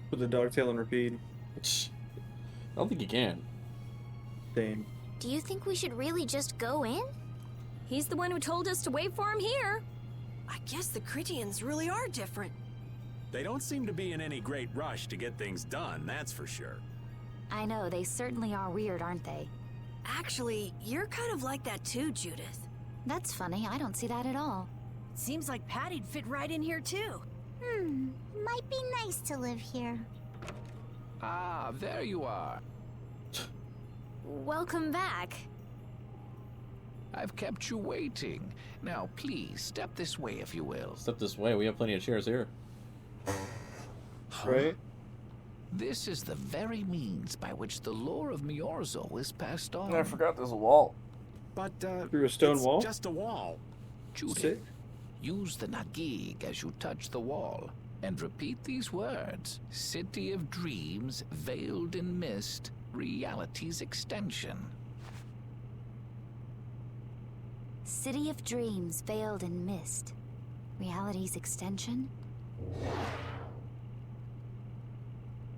Put the dogtail on repeat. I don't think you can. Damn. Do you think we should really just go in? He's the one who told us to wait for him here. I guess the Critians really are different. They don't seem to be in any great rush to get things done, that's for sure. I know, they certainly are weird, aren't they? Actually, you're kind of like that too, Judith. That's funny, I don't see that at all. Seems like Patty'd fit right in here too. Might be nice to live here. Ah, there you are. Welcome back. I've kept you waiting. Now, please, step this way if you will. Step this way, we have plenty of chairs here. Right? This is the very means by which the lore of Miorzo is passed on. I forgot there's a wall. But, through a stone it's wall? just a wall. Judith, use the Nagig as you touch the wall, and repeat these words. City of dreams, veiled in mist, reality's extension. City of dreams, veiled in mist. Reality's extension?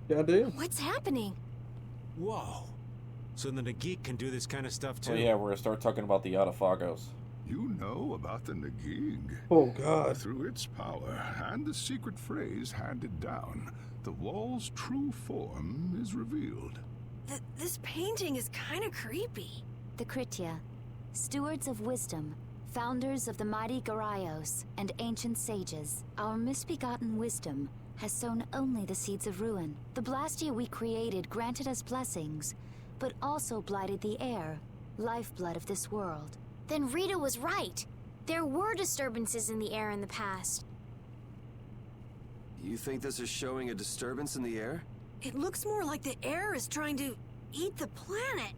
Yeah, I do. What's happening? Whoa. So the Nagik can do this kind of stuff too? Oh yeah, we're gonna start talking about the Atafagos. You know about the Nagig. Oh god. Through its power and the secret phrase handed down, the wall's true form is revealed. This painting is kind of creepy. The Kritia, stewards of wisdom, founders of the mighty Garaios and ancient sages, our misbegotten wisdom has sown only the seeds of ruin. The Blastia we created granted us blessings, but also blighted the air, lifeblood of this world. Then Rita was right. There were disturbances in the air in the past. You think this is showing a disturbance in the air? It looks more like the air is trying to eat the planet.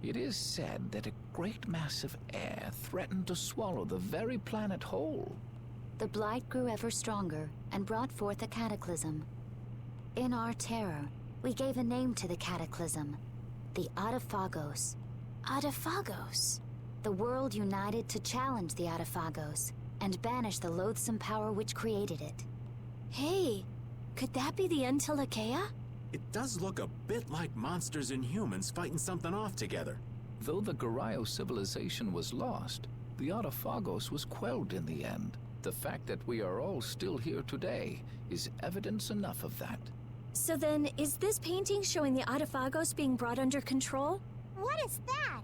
It is said that a great mass of air threatened to swallow the very planet whole. The blight grew ever stronger and brought forth a cataclysm. In our terror, we gave a name to the cataclysm, the Atafagos. Atafagos? The world united to challenge the Atafagos and banish the loathsome power which created it. Hey, could that be the Entelakea? It does look a bit like monsters and humans fighting something off together. Though the Garayo civilization was lost, the Atafagos was quelled in the end. The fact that we are all still here today is evidence enough of that. So then, is this painting showing the Atafagos being brought under control? What is that?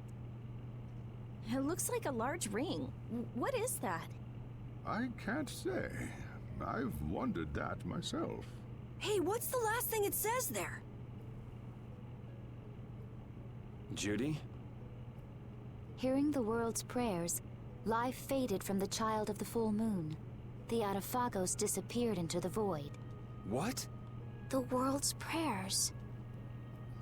It looks like a large ring. What is that? I can't say. I've wondered that myself. Hey, what's the last thing it says there? Judy? Hearing the world's prayers, life faded from the child of the full moon. The Atafagos disappeared into the void. What? The world's prayers.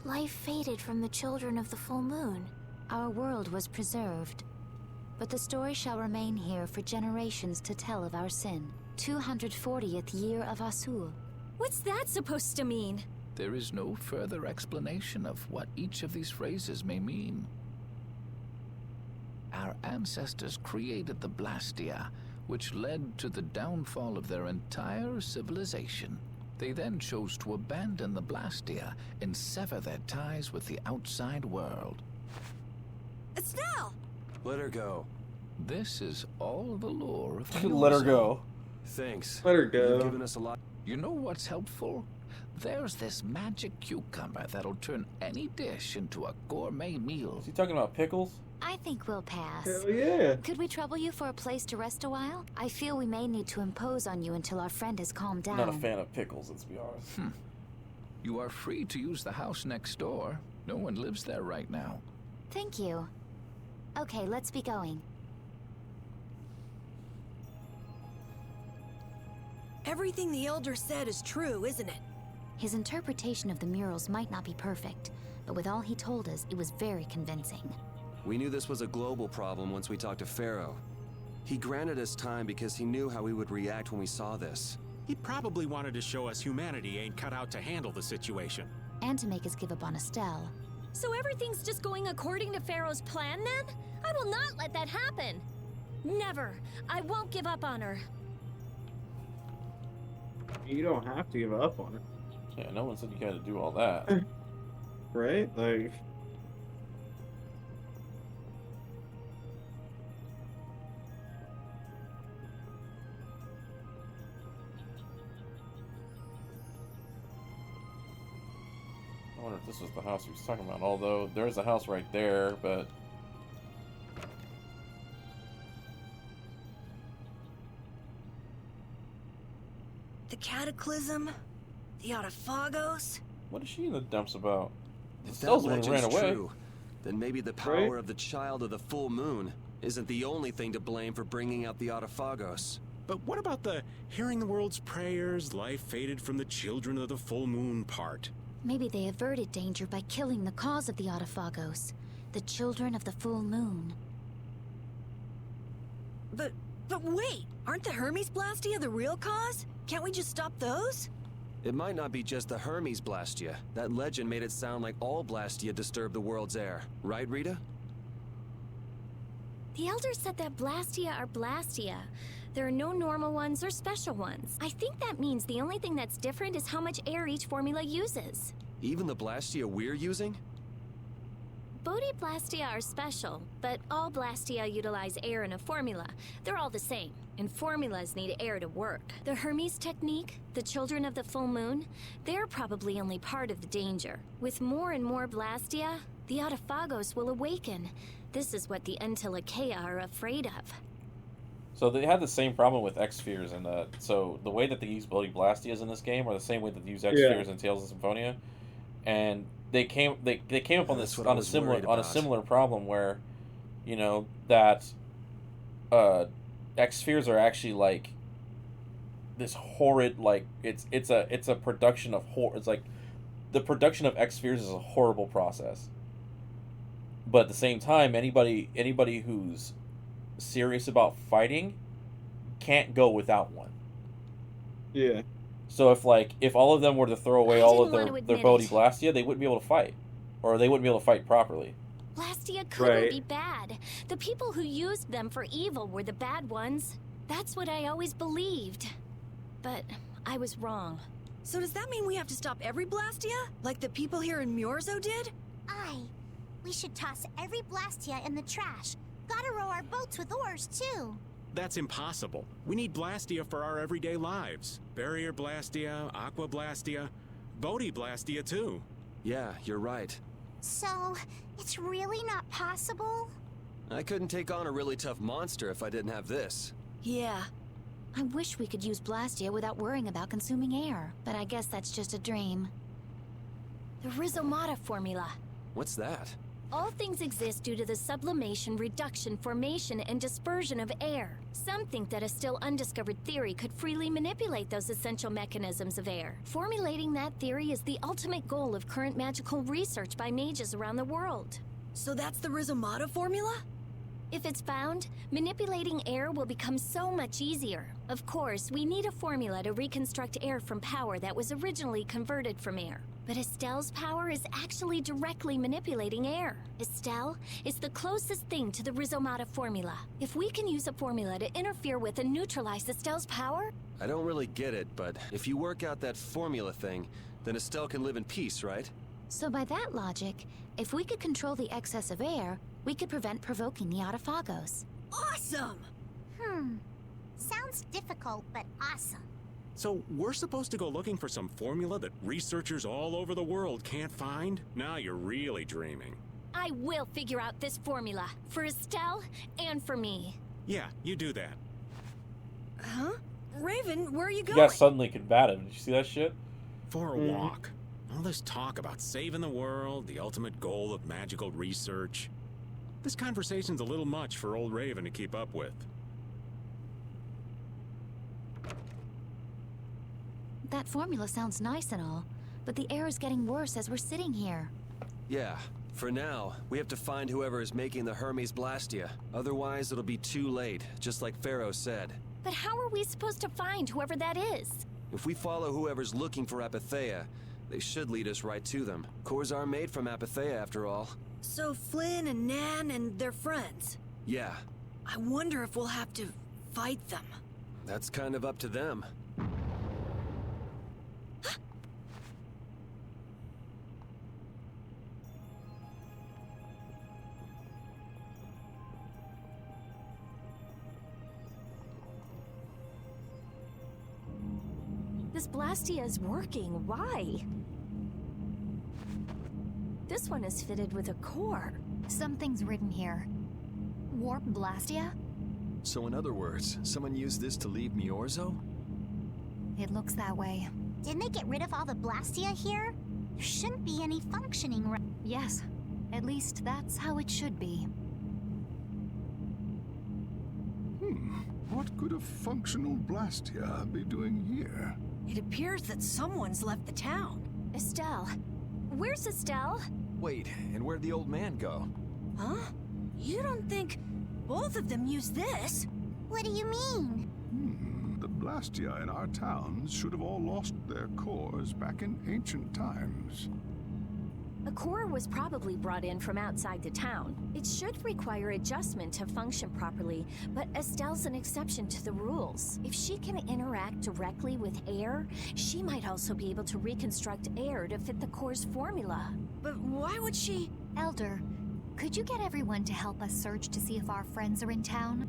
Life faded from the children of the full moon. Our world was preserved, But the story shall remain here for generations to tell of our sin. 240th year of Asul. What's that supposed to mean? There is no further explanation of what each of these phrases may mean. Our ancestors created the Blastia, which led to the downfall of their entire civilization. They then chose to abandon the Blastia and sever their ties with the outside world. Estelle! Let her go. This is all the lore of Let her go. Thanks. Let her go. You've given us a lot. You know what's helpful? There's this magic cucumber that'll turn any dish into a gourmet meal. Is he talking about pickles? I think we'll pass. Hell yeah. Could we trouble you for a place to rest a while? I feel we may need to impose on you until our friend has calmed down. Not a fan of pickles, let's be honest. You are free to use the house next door. No one lives there right now. Thank you. Okay, let's be going. Everything the Elder said is true, isn't it? His interpretation of the murals might not be perfect, but with all he told us, it was very convincing. We knew this was a global problem once we talked to Pharaoh. He granted us time because he knew how we would react when we saw this. He probably wanted to show us humanity ain't cut out to handle the situation. And to make us give up on Estelle. So everything's just going according to Pharaoh's plan then? I will not let that happen. Never. I won't give up on her. You don't have to give up on it. Yeah, no one said you had to do all that. Right? Like... I wonder if this was the house he was talking about. Although, there's a house right there, but... The Cataclysm? The Autophagos? What is she in the dumps about? If that Estelle's the one who ran legend's away. true, then maybe the power of the Child of the Full Moon isn't the only thing to blame for bringing out the Autophagos. But what about the hearing the world's prayers, life faded from the children of the full moon part? Maybe they averted danger by killing the cause of the Autophagos, the children of the full moon. But wait! Aren't the Hermes Blastia the real cause? Can't we just stop those? It might not be just the Hermes Blastia. That legend made it sound like all Blastia disturb the world's air. Right, Rita? The Elder said that Blastia are Blastia. There are no normal ones or special ones. I think that means the only thing that's different is how much air each formula uses. Even the Blastia we're using? Bodhi Blastia are special, but all Blastia utilize air in a formula. They're all the same, and formulas need air to work. The Hermes technique, the children of the full moon, they're probably only part of the danger. With more and more Blastia, the Autophagos will awaken. This is what the Entelekea are afraid of. So they had the same problem with X-Spheres, and so the way that they use Bodhi Blastias in this game are the same way that they use X-Spheres in Tales of Symphonia, and they came up on this on a similar problem where, you know, that X-Spheres are actually like this horrid, like it's a production of it's like the production of X-Spheres is a horrible process. But at the same time, anybody who's serious about fighting can't go without one. Yeah. So if all of them were to throw away all of their Bodhi Blastia, they wouldn't be able to fight, or they wouldn't be able to fight properly. Blastia couldn't be bad. The people who used them for evil were the bad ones. That's what I always believed. But I was wrong. So does that mean we have to stop every Blastia? Like the people here in Myorzo did? Aye. We should toss every Blastia in the trash. Gotta row our boats with oars, too. That's impossible. We need Blastia for our everyday lives. Barrier Blastia, Aqua Blastia, Bodhi Blastia too. Yeah, you're right. So, it's really not possible? I couldn't take on a really tough monster if I didn't have this. Yeah. I wish we could use Blastia without worrying about consuming air, but I guess that's just a dream. The Rhizomata formula. What's that? All things exist due to the sublimation, reduction, formation, and dispersion of air. Some think that a still undiscovered theory could freely manipulate those essential mechanisms of air. Formulating that theory is the ultimate goal of current magical research by mages around the world. So that's the Rhizomata formula? If it's found, manipulating air will become so much easier. Of course, we need a formula to reconstruct air from power that was originally converted from air. But Estelle's power is actually directly manipulating air. Estelle is the closest thing to the Rhizomata formula. If we can use a formula to interfere with and neutralize Estelle's power... I don't really get it, but if you work out that formula thing, then Estelle can live in peace, right? So by that logic, if we could control the excess of air, we could prevent provoking the Autophagos. Awesome! Sounds difficult, but awesome. So we're supposed to go looking for some formula that researchers all over the world can't find? Now you're really dreaming. I will figure out this formula, for Estelle and for me. Yeah, you do that. Huh? Raven, where are you You going? got suddenly combative. Did you see that shit? For a walk. All this talk about saving the world, the ultimate goal of magical research. This conversation's a little much for old Raven to keep up with. That formula sounds nice and all, but the air is getting worse as we're sitting here. Yeah. For now, we have to find whoever is making the Hermes Blastia. Otherwise, it'll be too late, just like Pharaoh said. But how are we supposed to find whoever that is? If we follow whoever's looking for Apatheia, they should lead us right to them. Cores are made from Apatheia, after all. So Flynn and Nan and their friends. Yeah. I wonder if we'll have to fight them. That's kind of up to them. This Blastia is working. Why? This one is fitted with a core. Something's written here. Warp Blastia? So in other words, someone used this to leave Miorzo? It looks that way. Didn't they get rid of all the Blastia here? There shouldn't be any functioning right. Yes. At least that's how it should be. What could a functional Blastia be doing here? It appears that someone's left the town. Estelle. Where's Estelle? Wait, and where'd the old man go? Huh? You don't think both of them used this? What do you mean? The Blastia in our towns should have all lost their cores back in ancient times. A core was probably brought in from outside the town. It should require adjustment to function properly, but Estelle's an exception to the rules. If she can interact directly with air, she might also be able to reconstruct air to fit the core's formula. But why would she... Elder, could you get everyone to help us search to see if our friends are in town?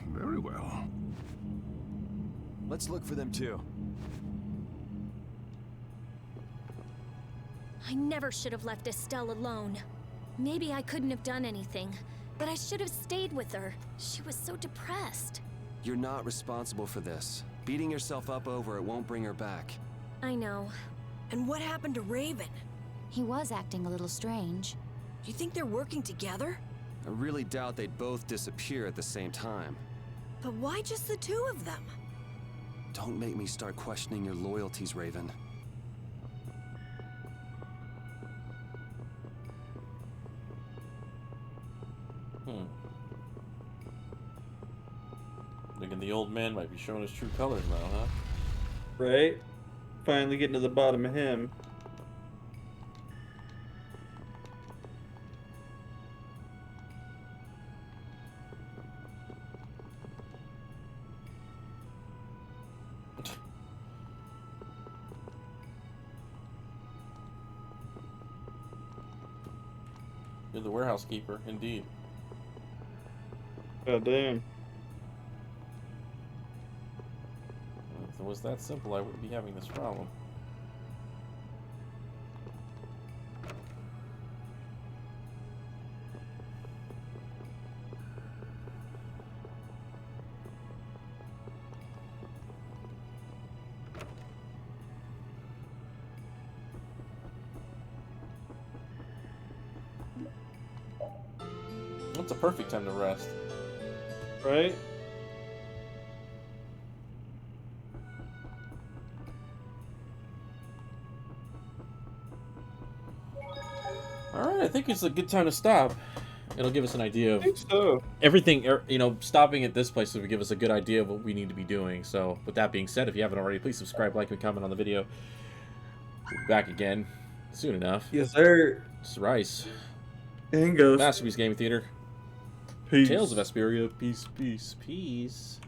Very well. Let's look for them too. I never should have left Estelle alone. Maybe I couldn't have done anything, but I should have stayed with her. She was so depressed. You're not responsible for this. Beating yourself up over it won't bring her back. I know. And what happened to Raven? He was acting a little strange. Do you think they're working together? I really doubt they'd both disappear at the same time. But why just the two of them? Don't make me start questioning your loyalties, Raven. Thinking the old man might be showing his true colors now, huh? Right? Finally getting to the bottom of him. You're the warehouse keeper, indeed. God damn. If it was that simple, I wouldn't be having this problem. It's a perfect time to rest. Right? Alright, I think it's a good time to stop. It'll give us an idea of so. everything. You know, stopping at this place will give us a good idea of what we need to be doing. So, with that being said, if you haven't already, please subscribe, like, and comment on the video. We'll be back again soon enough. Yes, sir. It's Rice. And Ghost. Masterpiece Gaming Theater. Peace. Tales of Vesperia. Peace, peace, peace.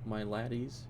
My laddies.